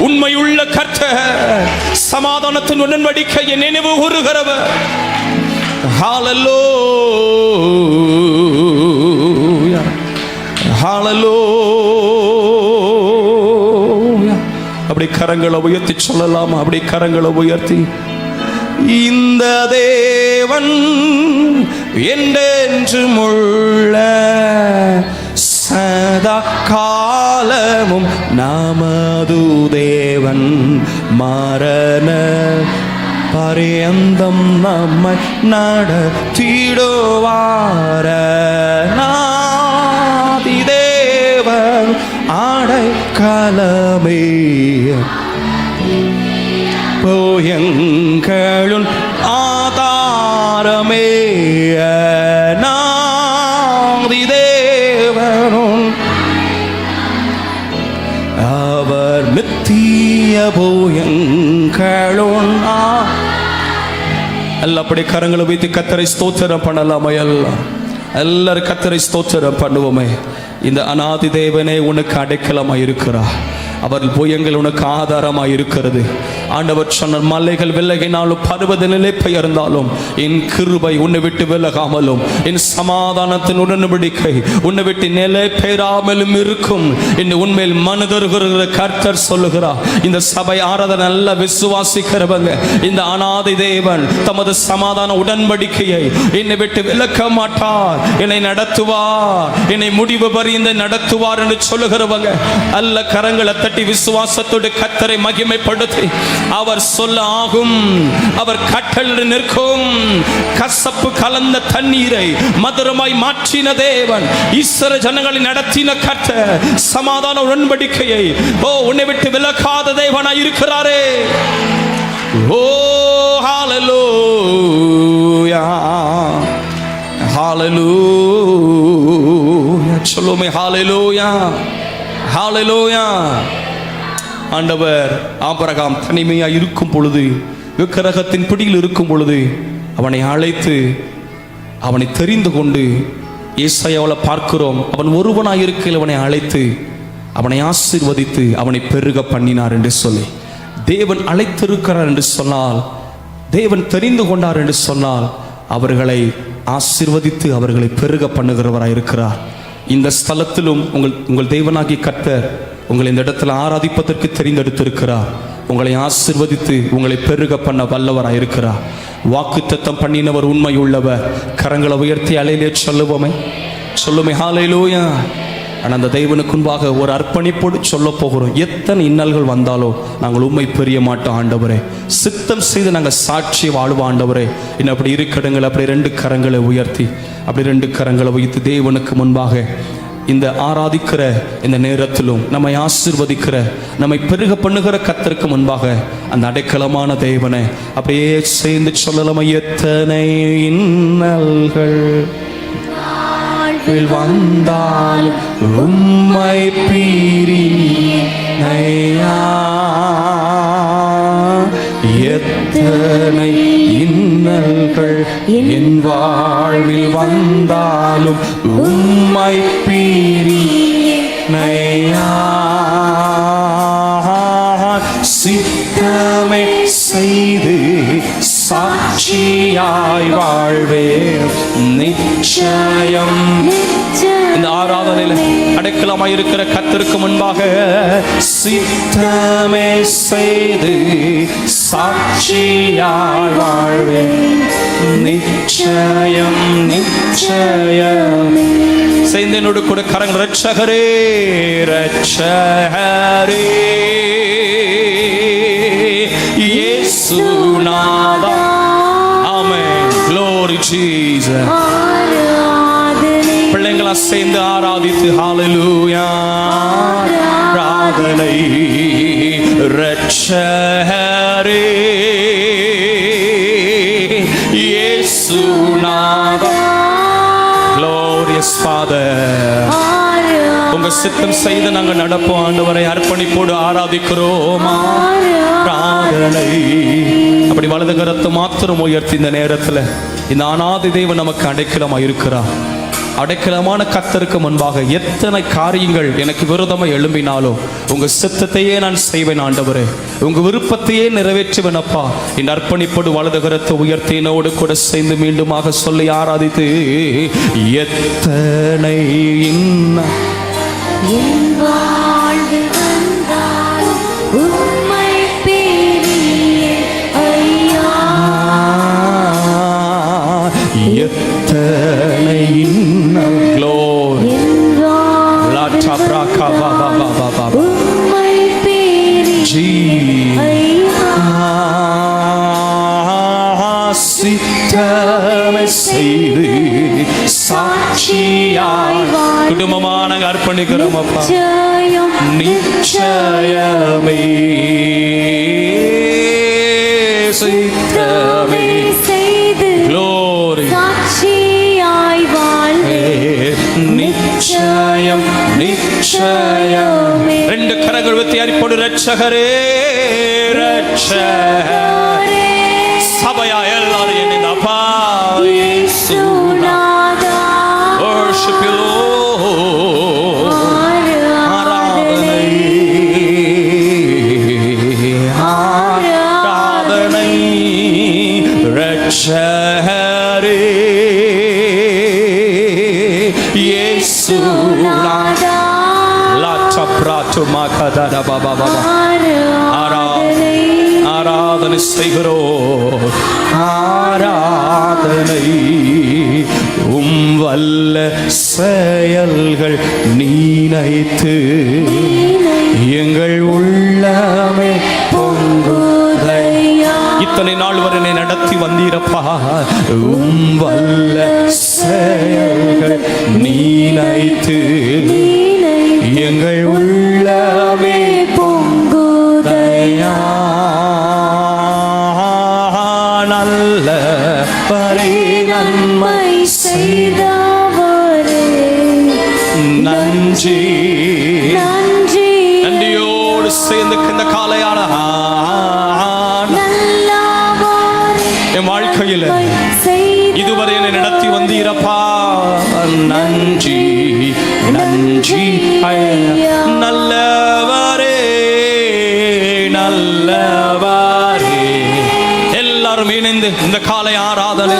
உண்மையுள்ள கர்த்தர், சமாதானத்தின் உடன்படிக்கையை நினைவு கூறுகிறவர். ஹல்லேலூயா ஹல்லேலூயா. அப்படி கரங்களை உயர்த்தி சொல்லலாம், அப்படி கரங்களை உயர்த்தி இந்த தேவன் என்றென்றும் உள்ள சதா காலமும் நமது தேவன் மரண பரியந்தம் நம்மை நடத்திடுவார நாதி தேவன் அடைக்கலமே போயங்களும் ஆதாரமே நாதி தேவனும் அவர் நித்திய போயங்களும் அப்படி கரங்களை வைத்து கர்த்தரை ஸ்தோத்திரம் பண்ணலாமா? எல்லாரும் கர்த்தரை ஸ்தோத்திரம் பண்ணுவோமே. இந்த அநாதி தேவனே உனக்கு அடைக்கலமாய் இருக்கிறார், அவர் புயங்கள் உனக்கு ஆதாரமாய் இருக்கிறது. ஆண்டவர் சொன்ன மலைகள் விலகினாலும் பருவத நிலை பெயர்ந்தாலும் என் கிருபை உன்னை விட்டு விலகாமலும் என் சமாதானத்தின் உடன்படிக்கை உன்னை விட்டு நிலை பெயராமலும் இருக்கும் என்று உண்மையில் மனதருகிற கர்த்தர் சொல்லுகிறார். இந்த சபை ஆராதனை நல்ல விசுவாசிக்கிறவங்க, இந்த அநாதி தேவன் தமது சமாதான உடன்படிக்கையை என்னை விட்டு விலக்க மாட்டார், என்னை நடத்துவார், என்னை முடிவு பரிந்து நடத்துவார் என்று சொல்லுகிறவங்க அல்ல கரங்களை தட்டி விசுவாசத்தோடு கர்த்தரை மகிமைப்படுத்தி அவர் சொல்ல ஆகும், அவர் கட்டளை நிற்கும். கசப்பு கலந்த தண்ணீரை மதுரமாய் மாற்றின தேவன், இஸ்ரவேல் ஜனங்களை நடத்தின கர்த்தர், சமாதான உடன்படிக்கையை உன்னை விட்டு விலகாத தேவனாய் இருக்கிறாரே. ஓ ஹல்லேலூயா ஹல்லேலூயா சொல்லுமே, ஹல்லேலூயா ஹல்லேலூயா. ஆண்டவர் ஆபிரகாம் தனிமையாக இருக்கும் பொழுது, விக்கிரகத்தின் பிடியில் இருக்கும் பொழுது அவனை அழைத்து அவனை தெரிந்து கொண்டு ஏசாயாவில் பார்க்கிறோம், அவன் ஒருவனாய் இருக்கையில் அவனை அழைத்து அவனை ஆசீர்வதித்து அவனை பெருக பண்ணினார் என்று சொல்லி, தேவன் அழைத்திருக்கிறார் என்று சொன்னால், தேவன் தெரிந்து கொண்டார் என்று சொன்னால் அவர்களை ஆசீர்வதித்து அவர்களை பெருக பண்ணுகிறவராய் இருக்கிறார். இந்த ஸ்தலத்திலும் உங்கள் தேவனாகிய கர்த்தர் உங்களை இந்த இடத்துல ஆராதிப்பதற்கு தெரிந்தெடுத்திருக்கிறார். உங்களை ஆசீர்வதித்து உங்களை பெருக பண்ண வல்லவராய் இருக்கிறார். வாக்குத்தத்தம் பண்ணினவர் உண்மை உள்ளவர். கரங்களை உயர்த்தி அலையிலே சொல்லுமே ஹல்லேலூயா. ஆனால் அந்த தேவனுக்கு முன்பாக ஒரு அர்ப்பணிப்போடு சொல்ல போகிறோம். எத்தனை இன்னல்கள் வந்தாலும் நாங்கள் உண்மை பெரிய மாட்டோம் ஆண்டவரே, சித்தம் செய்து நாங்கள் சாட்சி வாழ்வோம் ஆண்டவரே. இன்னும் அப்படி இருக்கடுங்கள். அப்படி ரெண்டு கரங்களை உயர்த்தி அப்படி ரெண்டு கரங்களை வைத்து தேவனுக்கு முன்பாக இந்த ஆராதிக்கிற இந்த நேரத்திலும் நம்மை ஆசீர்வதிக்கிற நம்மை பெருக பண்ணுகிற கர்த்தருக்கு முன்பாக அந்த அடைக்கலமான தேவனை அப்படியே சேர்ந்து சொல்லலாம். எத்தனை இன்னல்கள் வந்தால் உம்மை பிரியா, எத்தனை என் வாழ்வில் வந்தாலும் உம்மை பிரியா சித்தமே செய்து சாட்சியாய் வாழ்வேன் நிச்சயம். இந்த ஆராதனையில அடைக்கலமாய் இருக்கிற கர்த்தருக்கு முன்பாக சித்தமே செய்து சாட்சியாய் வாழ்வேன் நிச்சயம் நிச்சயம். செய்தனோடு கூட கரங்கள். ரட்சகரே ரட்சகரே இயேசுநாதா. ஆமென். Glory Jesus. பிள்ளைங்களா சேர்ந்து ஆராதித்து ஹalleluya. ஆராதனை ரட்சகரே இயேசுநாதா. Glorious Father. உங்க சித்தம் செய்து நாங்கள் நடப்போம் ஆண்டவரை. அர்ப்பணிப்போடு ஆராதிக்கிறோம். ஆராதனை. அப்படி வலது கரத்தை மாத்திரம் உயர்த்தி இந்த நேரத்தில் இந்த அநாதி தேவன் நமக்கு அடைக்கலமாக இருக்கிறார். அடைக்கலமான கர்த்தருக்கு முன்பாக எத்தனை காரியங்கள் எனக்கு விரோதமாக எழும்பினாலும் உங்க சித்தத்தையே நான் செய்வேன் ஆண்டவரே. உங்க விருப்பத்தையே நிறைவேற்றுவேனப்பா. இந்த அர்ப்பணிப்போடு வலது கரத்தை உயர்த்தினோடு கூட சேர்ந்து மீண்டுமாக சொல்லி ஆராதித்து எத்தனை என் வாழ்வில் வந்தாலும் உம்மை பிரியேன் ஐயா. எத்தனை glory la tabraka baba baba baba உம்மை பிரியேன் ஐயா. சித்தமே செய்து சாட்சியாய் குடும்பமான அர்ப்பணிக்கிறோம் அப்பா. நிச்சயமே சித்தமே செய்து glory சாட்சியாய் வாழ்வேன் நிச்சயம் நிச்சயம். ரெண்டு கரங்கள் உயர்த்தி அர்ப்பணி. ரட்சகரே ரட்சகரே. சபையா எல்லாரும் என்னை அப்பா இயேசுநாதா. Worship you Lord. ஆராதனை ஆராதனை ரட்சகரே இயேசுநாதா. லாச்சா பிராட்டு மாகதா பாபா பாபா. ஆராதனை செய்கிறோம். ஆராதனை. வல்ல செயல்கள் நீனைத்து எங்கள் உள்ளமே பொங்குதையா. இத்தனை நாள் வரை என்னை நடத்தி வந்தீரப்பா. வல்ல செயல்கள் நீனைத்து எங்கள் உள்ளமே பொங்குதையா. நல்ல பரை நன்மை செய்தவரே நன்றி நன்றி. நன்றியோடு சேர்ந்து இந்த காலையான என் வாழ்க்கையில் இதுவரை என்னை நடத்தி வந்தீரப்பா. நன்றி நன்றி. நல்லவரே நல்லவரே. எல்லாரும் இணைந்து இந்த காலை ஆராதனை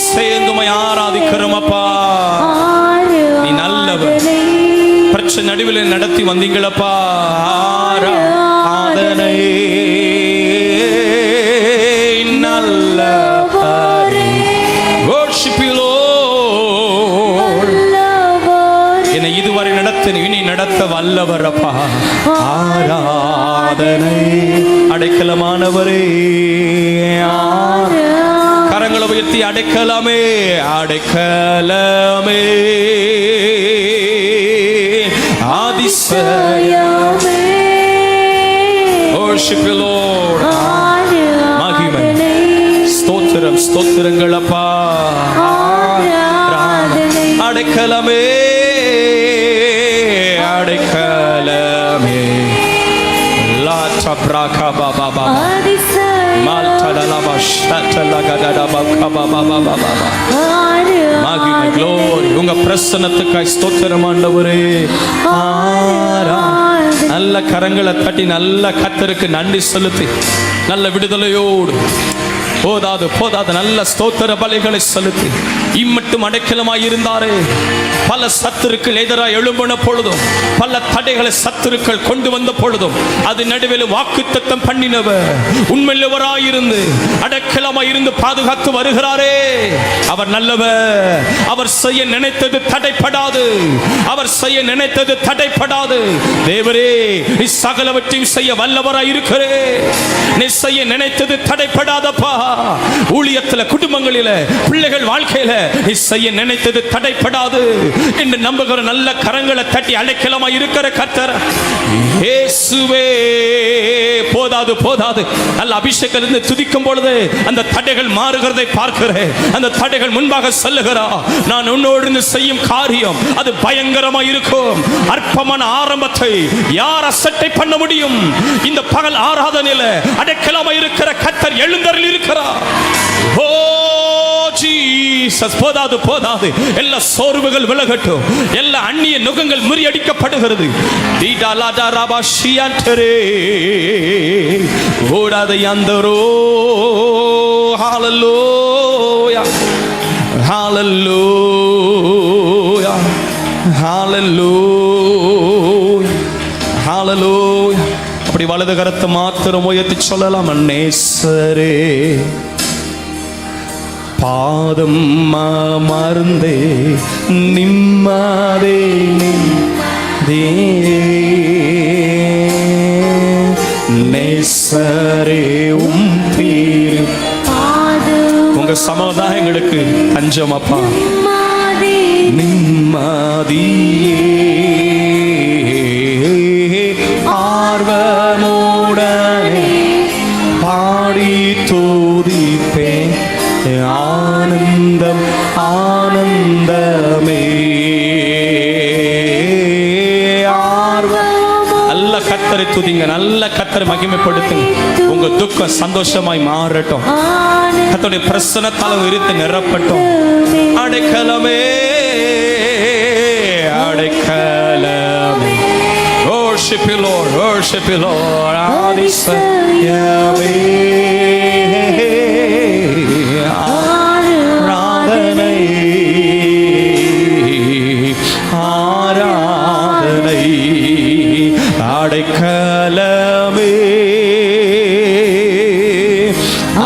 சேர்ந்துமை ஆராதிக்கிறோம் அப்பா. நீ நல்லவர். பிரச்சனை நடுவில் நடத்தி வந்தீங்களப்பா. ஆராதனை நல்லவரே. Worship you Lord. என்னை இதுவரை நடத்த இனி நடத்த வல்லவர் அப்பா. ஆராதனை. அடைக்கலமானவரே. கரங்களை உயர்த்தி அடைக்கலமே அடைக்கலமே அதிசயமே. Worship you Lord. மகிமை ஸ்தோத்திரம் ஸ்தோத்திரங்கள் அப்பா. அடைக்கலமே அடைக்கலமே. லா சப்ராகா பாபா பாபா. மால்டா மகிமை glory உங்க பிரசன்னத்துக்காய் ஸ்தோத்திரம் ஆண்டவரே. நல்ல கரங்களை தட்டி நல்ல கர்த்தருக்கு நன்றி செலுத்தி நல்ல விடுதலையோடு போதாது நல்ல ஸ்தோத்திர பலிகளை செலுத்தி இம்மட்டும் அடைக்கலமாய் இருந்தாரே. பல சத்துருக்கள் எதிராக எழும்பின பொழுதும் பல தடைகளை சத்துருக்கள் கொண்டு வந்த பொழுதும் அது நடுவில் வாக்குத்தத்தம் பண்ணினவர் உண்மையுள்ளவராயிருந்து அடைக்கலமாய் இருந்து பாதுகாத்து வருகிறாரே. அவர் நல்லவர். அவர் செய்ய நினைத்தது தடைப்படாது. அவர் செய்ய நினைத்தது தடைப்படாது. தேவரே நீ சகலவற்றையும் செய்ய வல்லவராய் இருக்கிறே. நீ செய்ய நினைத்தது தடைப்படாதப்பா. ஊழியத்துல குடும்பங்களில பிள்ளைகள் வாழ்க்கையில நீ செய்ய நினைத்தது தடைப்படாது என்று நம்புகிற நல்ல கரங்களை தட்டி அடைக்கலமாய் இருக்கிற கர்த்தர் இயேசுவே. போதாது நல்ல அபிஷேகத்திலிருந்து துதிக்கும் பொழுது அந்த தடைகள் மாறுகிறதை பார்க்கிறேன். அந்த தடைகள் முன்பாக செல்லுகிறா. நான் உன்னோடு செய்யும் காரியம் அது பயங்கரமாய் இருக்கும். அற்பமான ஆரம்பத்தை யார் அசட்டை பண்ண முடியும்? இந்த பகல் ஆராதனையில அடைக்கலமாய் இருக்கிற கர்த்தர் எழுந்தருளி இருக்கிறார். ஓ ஜீசஸ், போதாது எல்லா சோர்வுகள் விலகட்டும். எல்லா அந்நிய நுகங்கள் முறியடிக்கப்படுகிறது. ஓடாத அந்தரோ ஹalleluya ஹalleluya ஹalleluya ஹalleluya. அப்படி வலது கரத்தை மாத்திரம் உயர்த்தி சொல்லலாம். நேசரே பாதம் மறந்தே நிம்மதே நேசரே பேரு உங்க சமாதானம் எங்களுக்கு தஞ்சம் அப்பா. நிம்மதியே ஆர்வமோடனே பாடி தூதிப்பேன். ஆனந்தம் ஆனந்தமே நல்ல கர்த்தரை துதிங்க. நல்ல கர்த்தரை மகிமைப்படுத்துங்க. உங்க துக்கம் சந்தோஷமாய் மாறட்டும். கர்த்தருடைய பிரசன்னத்தால் விரித்து நிரப்பட்டும். அடைக்கலமே அடைக்கலமே. Worship you Lord, worship you Lord. ஆதிசயமே ஆராதனை ஆராதனை அடைக்கலமே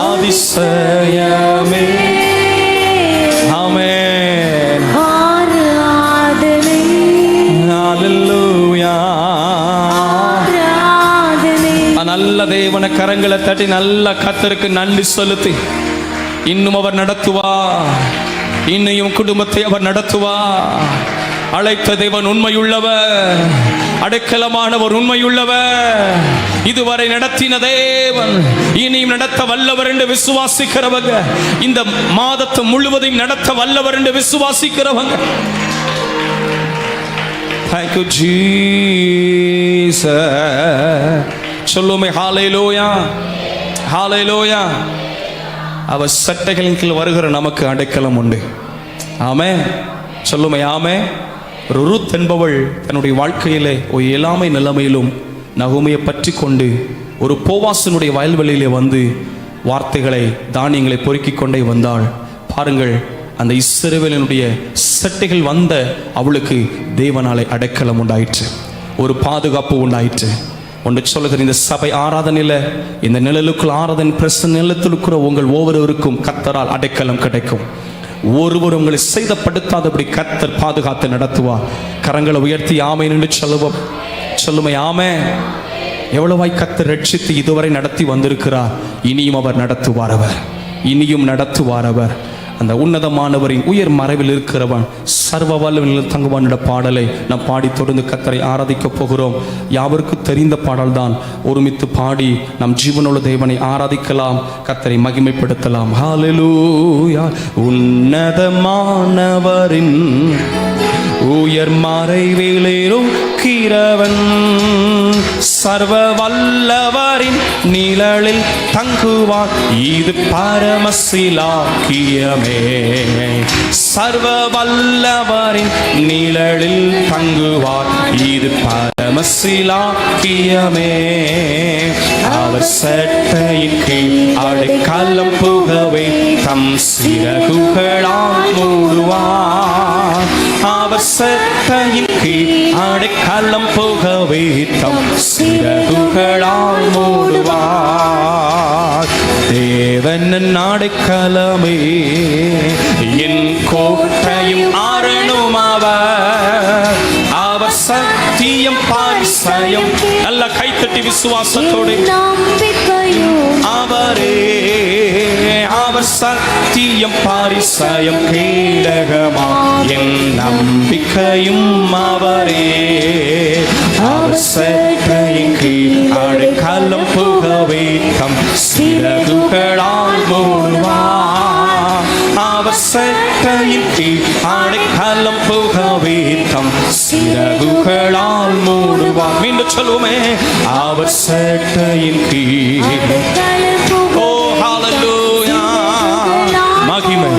அதிசயமே. ஆமென். ஆராதனை ஹalleluya. நல்ல தேவன கரங்களை தட்டி நல்ல கர்த்தருக்கு நன்றி செலுத்தி இன்னும் அவர் நடத்துவார். இன்னும் குடும்பத்தை அவர் நடத்துவார். அழைத்த தேவன் உண்மையுள்ளவர். அடைக்கலமானவர் உண்மையுள்ளவர். இதுவரை நடத்தின தேவன் இனியும் நடத்த வல்லவர் என்று விசுவாசிக்கிறவங்க, இந்த மாதத்தை முழுவதையும் நடத்த வல்லவர் என்று விசுவாசிக்கிறவங்க, Thank you Jesus. சொல்லுமே ஹalleluya ஹalleluya. அவர் சட்டைகளின் கீழ் வருகிற நமக்கு அடைக்கலம் உண்டு. ஆமென். சொல்லுமே ஆமென். ருத் என்பவள் தன்னுடைய வாழ்க்கையிலே ஒரு இயலாமை நிலைமையிலும் நகோமியை பற்றி கொண்டு ஒரு போவாசனுடைய வயல்வெளியிலே வந்து வார்த்தைகளை தானியங்களை பொறுக்கிக் கொண்டே வந்தாள். பாருங்கள், அந்த இஸ்ரவேலினுடைய சட்டைகள் வந்த அவளுக்கு தேவனாலே அடைக்கலம் உண்டாயிற்று. ஒரு பாதுகாப்பு உண்டாயிற்று. ஒன்று சொல்லுகிற இந்த சபை ஆராதனையில் இந்த நிழலுக்குள் ஆராதனை பிரசன்ன நிலத்தில் இருக்கிற உங்கள் ஒவ்வொருவருக்கும் கர்த்தரால் அடைக்கலம் கிடைக்கும். ஒருவர் உங்களை சேதப்படுத்தாதபடி கர்த்தர் பாதுகாத்து நடத்துவார். கரங்களை உயர்த்தி ஆமென் என்று சொல்லுவோம். சொல்லுமை ஆமென். எவ்வளவாய் கர்த்தர் ரட்சித்து இதுவரை நடத்தி வந்திருக்கிறார். இனியும் அவர் நடத்துவார். அவர் இனியும் நடத்துவார். அவர் அந்த உன்னதமானவரின் உயர் மறைவில் இருக்கிறவன் சர்வ வல்லவனில் தங்குவான் என்ற பாடலை நாம் பாடி தொடர்ந்து கர்த்தரை ஆராதிக்க போகிறோம். யாவருக்கு தெரிந்த பாடல்தான். ஒருமித்து பாடி நம் ஜீவனுள்ள தேவனை ஆராதிக்கலாம், கர்த்தரை மகிமைப்படுத்தலாம். ஹalleluya. உன்னதமானவரின் உயர் மறைவிலே இருக்கிறவன் சர்வ வல்லவரின் நிழலில் தங்குவார், இது பரமசிலாக்கியமே. சர்வ வல்லவரின் நிழலில் தங்குவார், இது பரமசிலாக்கியமே. அவர் சட்டையின் கீழ் அடைக்கலம் புகவே தம் சிறகுகளால் மூடுவார். அவர் சட்டையின் கீழ் அடைக்கலம் புகவே தம் சிறகுகளால் மூடுவார். தேவன் அடைக்கலமே, என் கோட்டையும் அரணும் அவர். அவர் சத்தியம் பாரிசயம். நல்ல கைத்தட்டி விசுவாசத்தோடு அவரே. அவர் சத்தியம் பாரிசயம் கேடகமா, என் நம்பிக்கையும் அவரே. அவர் சட்டையின் கீழ் அடைக்கலம் புகவே தம் சிறகுகளால் மூடுவார். அவர் சட்டையின் கீழ் அடைக்கலம் புகவே தம் சிறகுகளால் மூடுவார். மீண்டும் சொல்லுவோமே, அவர் சட்டையின் கீழ். ஓ ஹalleluya, மகிமை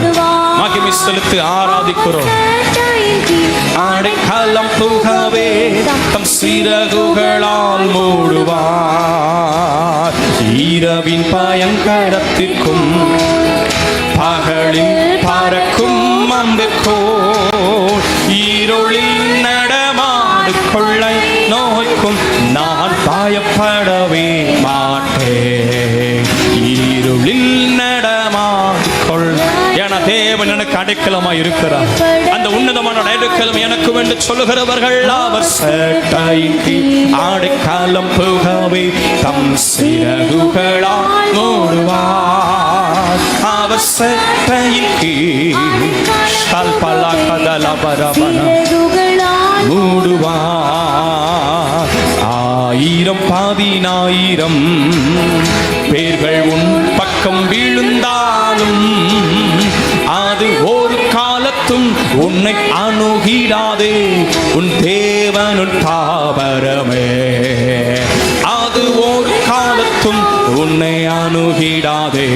மகிமை செலுத்தி ஆராதிக்கிறோம். அடைக்கலம் புகவே தம் சிறகுகளால் மூடுவார். இரவின் பயங்கரத்திற்கும் பகலில் பறக்கும் அம்புக்கோள், இருளில் நடமாடு கொள்ளை நோய்க்கும் நான் பயப்படவே மாட்டேன். இருளில் நடமாடு கொள்ளை, என தேவன் எனக்கு அடைக்கலமாய் இருக்கிறார். அந்த உன்னதமான அடைக்கலம் எனக்கு என்று சொல்லுகிறவர்கள் அவர் சட்டையின் கீழ் அடைக்கலம் புகவே தம் சிறகுகளால் மூடுவார். அவர் சட்டையின் கீழ் மூடுவார். 1000 10,000 பேர்கள் உன் பக்கம் விழுந்தாலும் அது ஒரு காலத்தும் உன்னை அணுகிடாதே. உன் தேவனுன் தாவரமே, அது ஒரு காலத்தும் உன்னை அணுகிடாதே.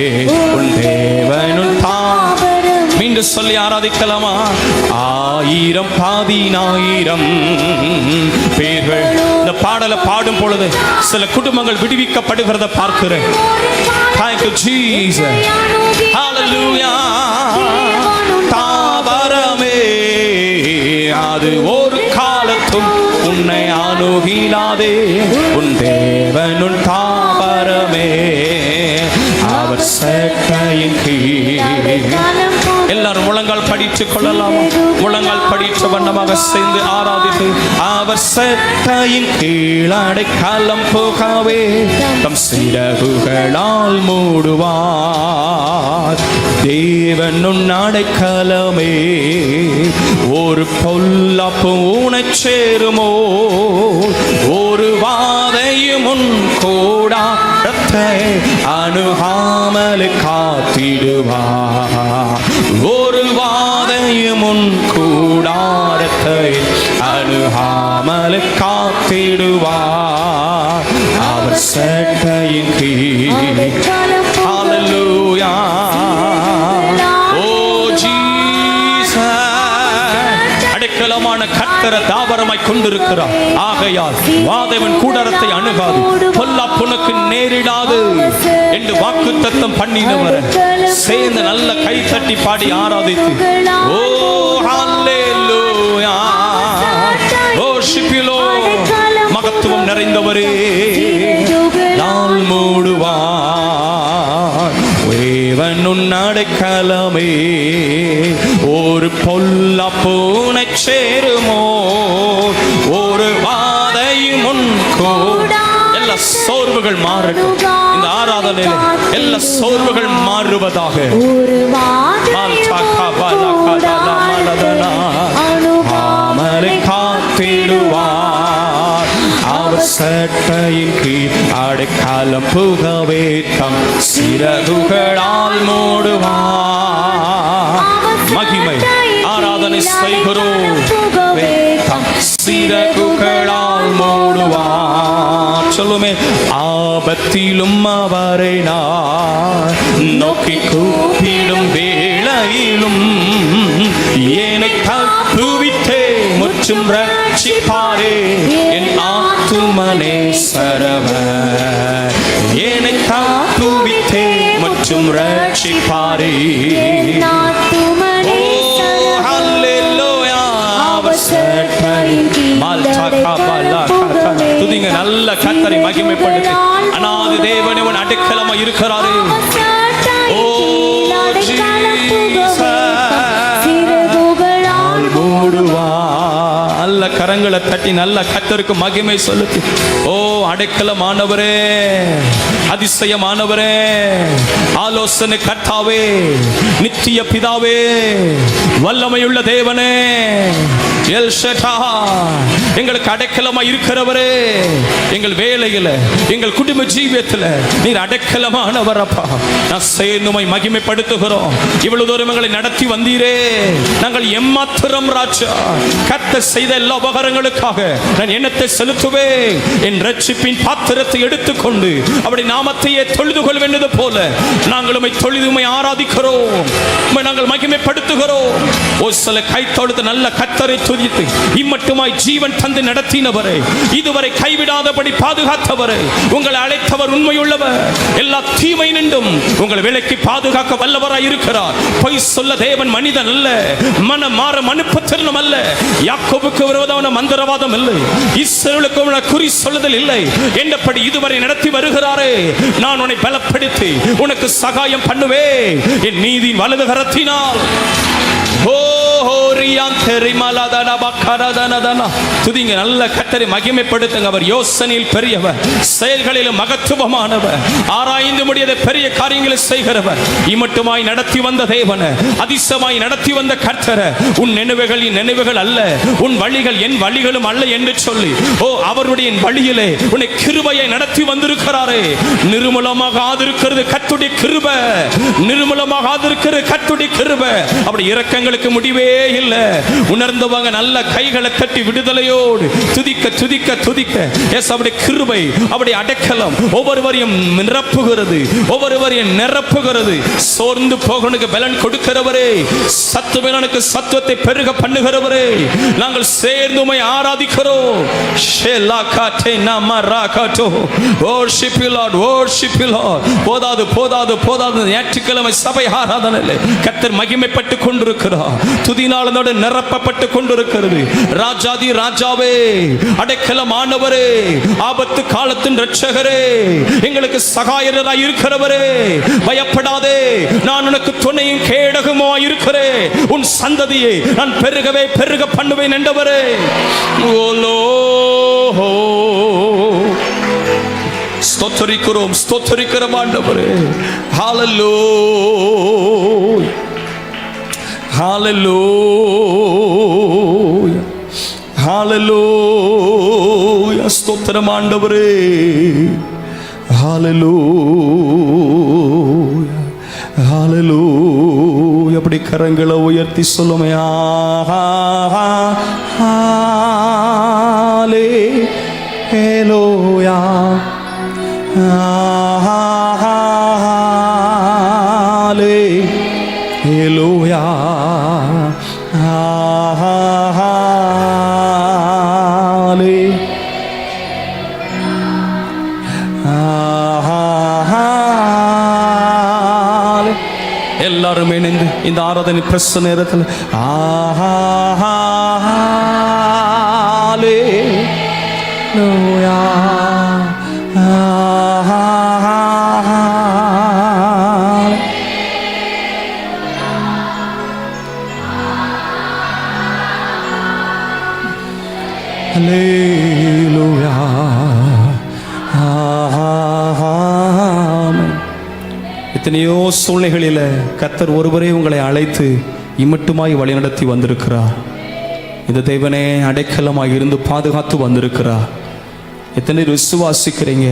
உன் தேவனுன் தாவரம். மீண்டும் சொல்லி ஆராதிக்கலாமா? 1000 10,000 பேர்கள். இந்த பாடலை பாடும் பொழுது சில குடும்பங்கள் விடுவிக்கப்படுகிறத பார்க்கிறேன். Thank you Jesus. Hallelujah. தாவரமே, அது ஒரு காலத்தும் உன்னை அணுகிடாதே. உன் தேவனுன் தாவரமே, அவர் சட்டையின் கீழ். எல்லாரும் முழங்கால் படித்துக் கொள்ளலாமா? முழங்கால் படித்த வண்ணமாக சேர்ந்து ஆராதித்து அவர் சட்டையின் கீழ் அடைக்கலம் புகவே தம் சிறகுகளால் மூடுவார். தேவன் உன் அடைக்கலமே, ஒரு பொல்லாப்பு உனைச் சேருமோ. ஒரு வாதையும் உன் கூடாரத்தை அணுகாமல் காத்திடுவார். ஒரு வாதையும் உன் கூடாரத்தை அணுகாமல் காத்திடுவார். அவர் சட்டையின் கீழ். ஹalleluya. ஓ ஜீசஸ், அடைக்கலமான கர்த்தரை தாவரமாய் கொண்டிருக்கிறார். ஆகையால் வாதைவன் கூடாரத்தை அணுகாது, பொல்லாப்புனக்கு நேரிடாது என்று வாக்குத்தத்தம் பண்ணினவர் சேர்ந்து நல்ல கை தட்டி பாடி ஆராதித்து ஓ ஹalleluya. ஓ ஷிபிலோ, மகத்துவம் நிறைந்தவரே நாள் மூடுவார். தேவன் உன் அடைக்கலமே, ஒரு பொல்லாப்பு உனைச் சேருமோ. ஒரு வாதையும் உன் கூட. எல்லா சோர்வுகள் மாறட்டும் இந்த ஆராதனையில. எல்லா சோர்வுகள் மாறுவதாக. காத்திடுவார். அவர் சட்டையின் கீழ் அடைக்கலம் புகவே தம் சிறகுகளால் மூடுவார். மகிமை ஆராதனை செய்கிறோம். தம் சிறகுகளால் மூடுவார். சொல்லுமே, ஆபத்திலும் அவரை நான் நோக்கி கூப்பிடும் வேளையிலும் என்னை தப்புவித்தே முற்றும் ரட்சிப்பாரே என் ஆத்துமனே சரவர். என்னை தப்புவித்தே முற்றும் ரட்சிப்பாரே. துதிங்க நல்ல கர்த்தரை மகிமைப்படுத்து. அனாதி தேவன் அவன் அடைக்கலமா இருக்கிறாரே. ஓ நல்ல கரங்களை தட்டி நல்ல கர்த்தருக்கு மகிமை செலுத்தி, ஓ அடைக்கலமானவரே, அதிசயமானவரே, ஆலோசனை கர்த்தாவே, நித்திய பிதாவே, வல்லமையுள்ள தேவனே, எல் ஷடாய், எங்களுக்கு அடைக்கலமா இருக்கிறவரே, எங்கள் வேலையில எங்கள் குடும்ப ஜீவியத்தில் நீர் அடைக்கலமானவர் அப்பா. நான் சேர்ந்துமை மகிமைப்படுத்துகிறோம். இவ்வளவு தூரம் எங்களை நடத்தி வந்தீரே, நாங்கள் எம்மாத்திரம் ராஜா. கர்த்தர் செய்த எல்லா உபகாரங்களுக்காக நான் எண்ணத்தை செலுத்துவேன். என் ரட்சிப்பின் பாத்திரத்தை எடுத்துக்கொண்டு அவருடைய நாமத்தையே தொழுது கொள்வது போல நாங்கள் உம்மை தொழுது உம்மை ஆராதிக்கிறோம், உம்மை நாங்கள் மகிமைப்படுத்துகிறோம். ஒரு சில கை தொழுது நல்ல கர்த்தரை துதித்து, இம்மட்டுமாய் ஜீவன் தந்து நடத்தினவரே, இதுவரை கைவிடாதபடி பாதுகாத்தவரே, உங்களை அழைத்தவர் உண்மையுள்ளவர், எல்லா தீமை நின்றும் உங்கள் விலைக்கு பாதுகாக்க வல்லவராய் இருக்கிறார். பொய் சொல்ல தேவன் மனிதன் அல்ல, மனம் மாற மனுப்பத்திரனும் அல்ல, யாக்கோபுக்கு விரோதமான மந்திரவாதம் இல்லை, இஸ்ரவேலுக்கு குறி சொல்லுதல் இல்லை என்றபடி இதுவரை நடத்தி வருகிறாரே. நான் உன்னை பலப்படுத்தி உனக்கு சகாயம் பண்ணுவேன் என் நீதியின் வலது கரத்தினால். துதிங்க நல்ல கர்த்தரை மகிமைப்படுத்துங்க. அவர் யோசனையில் பெரியவர், செயல்களிலும் மகத்துவமானவர், ஆராய்ந்து முடியாத பெரிய காரியங்களை செய்கிறவர், இம்மட்டுமாய் நடத்தி வந்த தேவன, அதிசயமாய் நடத்தி வந்த கர்த்தர, உன் நினைவுகள் என் நினைவுகள் அல்ல, உன் வழிகள் என் வழிகளும் அல்ல என்று சொல்லி, ஓ அவருடைய வழியிலே உன்னை கிருபையை நடத்தி வந்திருக்கிறாரே. நிர்மூலமாக ஆதிருக்கிறது கர்த்தருடைய கிருபை, நிர்மூலமாக ஆதிருக்கிறது கர்த்தருடைய கிருபை. அப்படி இரக்கங்களுக்கு முடிவே இல்லை. உணர்ந்தவங்க நல்ல கைகளை தட்டி விடுதலையோடு துதிக்க துதிக்க துதிக்க. எஸ், அவருடைய கிருபை, அவருடைய அடைக்கலம் ஒவ்வொருவரையும் நிரப்புகிறது, ஒவ்வொருவரையும் நிரப்புகிறது. சோர்ந்து போகணுக்கு பலன் கொடுக்கிறவரே, சத்துவனுக்கு சத்துவத்தை பெருக பண்ணுகிறவரே, நாங்கள் சேர்ந்து உம்மை ஆராதிக்கிறோம். போதாது போதாது போதாது. ஞாயிற்றுக்கிழமை சபை ஆராதனை கர்த்தர் மகிமைப்பட்டு கொண்டிருக்கிறார், துதினாளனோடு நிரப்பப்பட்டு கொண்டிருக்கிறது. ராஜாதி ராஜாவே, அடைக்கலமானவரே, ஆபத்து காலத்தின் இரட்சகரே, எங்களுக்கு சகாயராய் இருக்கிறவரே, பயப்படாதே, நான் உனக்கு துணையும் கேடகமாய் இருக்கிறேன், உன் சந்ததியை நான் பெருகவே பெருக பண்ணுவேன் என்றவரே. ஓலோ ஸ்தோத்திரிக்கிறோம், ஸ்தோத்திரிக்கிறோம் ஆண்டவரே. ஹல்லேலூயா, ஹல்லேலூயா, ஹல்லேலூயா. ஸ்தோத்திரம் ஆண்டவரே. ஹல்லேலூயா, ஹல்லேலூயா. அப்படி கரங்களை உயர்த்தி சொல்லுமே, ஹல்லேலூயா, ஹல்லேலூயா, எல்லாரும் இணைந்து இந்த ஆராதனை பிரச நேரத்தில் ஹல்லேலூயா, ஹல்லேலூயா. எத்தனையோ சூழ்நிலைகளில் கர்த்தர் ஒருவரே உங்களை அழைத்து இம்மட்டுமாய் வழிநடத்தி வந்திருக்கிறார். இந்த தேவனே அடைக்கலமாய் இருந்து பாதுகாத்து வந்திருக்கிறார். எத்தனை விசுவாசிக்கிறீங்க?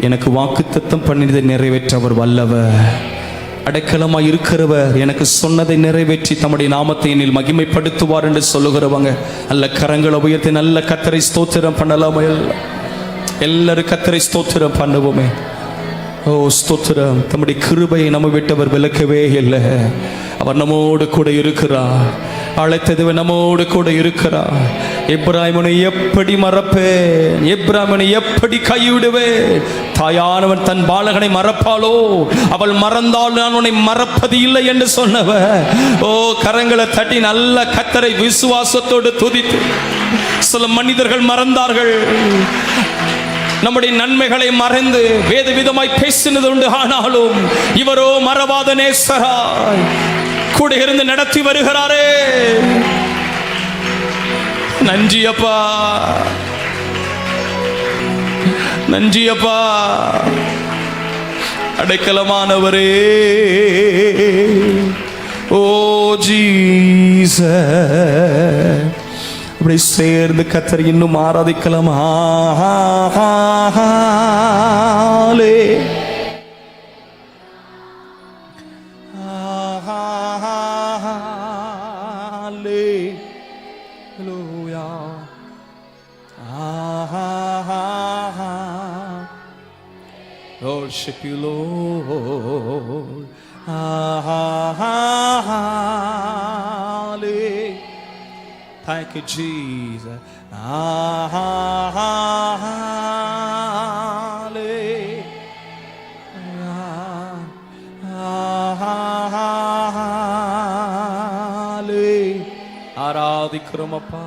எனக்கு வாக்குத்தத்தம் பண்ணியதை நிறைவேற்ற அவர் வல்லவர், அடைக்கலமாய் இருக்கிறவர், எனக்கு சொன்னதை நிறைவேற்றி தம்முடைய நாமத்தை என்னில் மகிமைப்படுத்துவார் என்று சொல்லுகிறவங்க நல்ல கரங்களை உயர்த்தி நல்ல கர்த்தரை ஸ்தோத்திரம் பண்ணலாம். எல்லாரும் கர்த்தரை ஸ்தோத்திரம் பண்ணுவோமே. ஓ ஸ்தோத்திரம். தம்முடைய கிருபையை நம்ம விட்டவர் விலக்கவே இல்லை. அவர் நம்மோடு கூட இருக்கிறார். அழைத்தது நம்மோடு கூட இருக்கிறார். எப்ராயிமனை எப்படி மறப்பேன், எப்ராயிமனை எப்படி கைவிடுவேன்? தாயானவன் தன் பாலகனை மறப்பாளோ? அவள் மறந்தால் நான் உன்னை மறப்பது இல்லை என்று சொன்னவர். ஓ கரங்களை தட்டி நல்ல கர்த்தரை விசுவாசத்தோடு துதித்து. சில மனிதர்கள் மறந்தார்கள், நம்முடைய நன்மைகளை மறந்து வேத விதமாய் பேசினது உண்டு. ஆனாலும் இவரோ மறவாத நேசராய் கூட இருந்து நடத்தி வருகிறாரே. நன்றி அப்பா, நன்றி அப்பா. அடைக்கலமானவரே, ஓ ஜீசஸ். அப்படி சேர்ந்து கர்த்தரை இன்னும் ஆராதிக்கலாம். Worship you, Lord. Thank you, Jesus. ஆராதிக்கிறோம் அப்பா.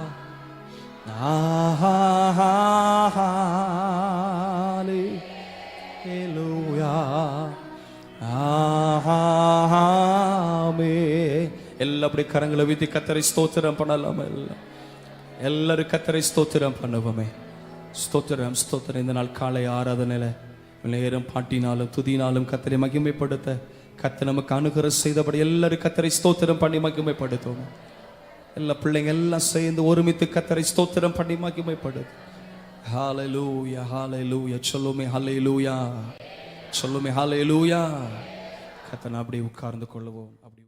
எல்லா அப்படி கரங்களை வீத்தி கர்த்தரை ஸ்தோத்திரம் பண்ணலாமா? எல்லாரும் கர்த்தரை ஸ்தோத்திரம் பண்ணுவோமே. ஸ்தோத்திரம் ஸ்தோத்திரம். இந்த நாள் காலை ஆராதனையில நேரம் பாட்டினாலும் துதினாலும் கர்த்தரை மகிமைப்படுத்த கர்த்தர் நமக்கு அனுகிரகம் செய்தபடி எல்லாரும் கர்த்தரை ஸ்தோத்திரம் பண்ணி மகிமைப்படுத்துவோம். எல்லா பிள்ளைங்க எல்லாம் சேர்ந்து ஒருமித்து கர்த்தரை ஸ்தோத்திரம் பண்ணி மகிமைப்படுத்து. ஹல்லேலூயா, ஹல்லேலூயா. சொல்லுமே ஹல்லேலூயா, சொல்லுமே ஹல்லேலூயா. கர்த்தர் அப்படி உட்கார்ந்து கொள்ளுவோம். அப்படி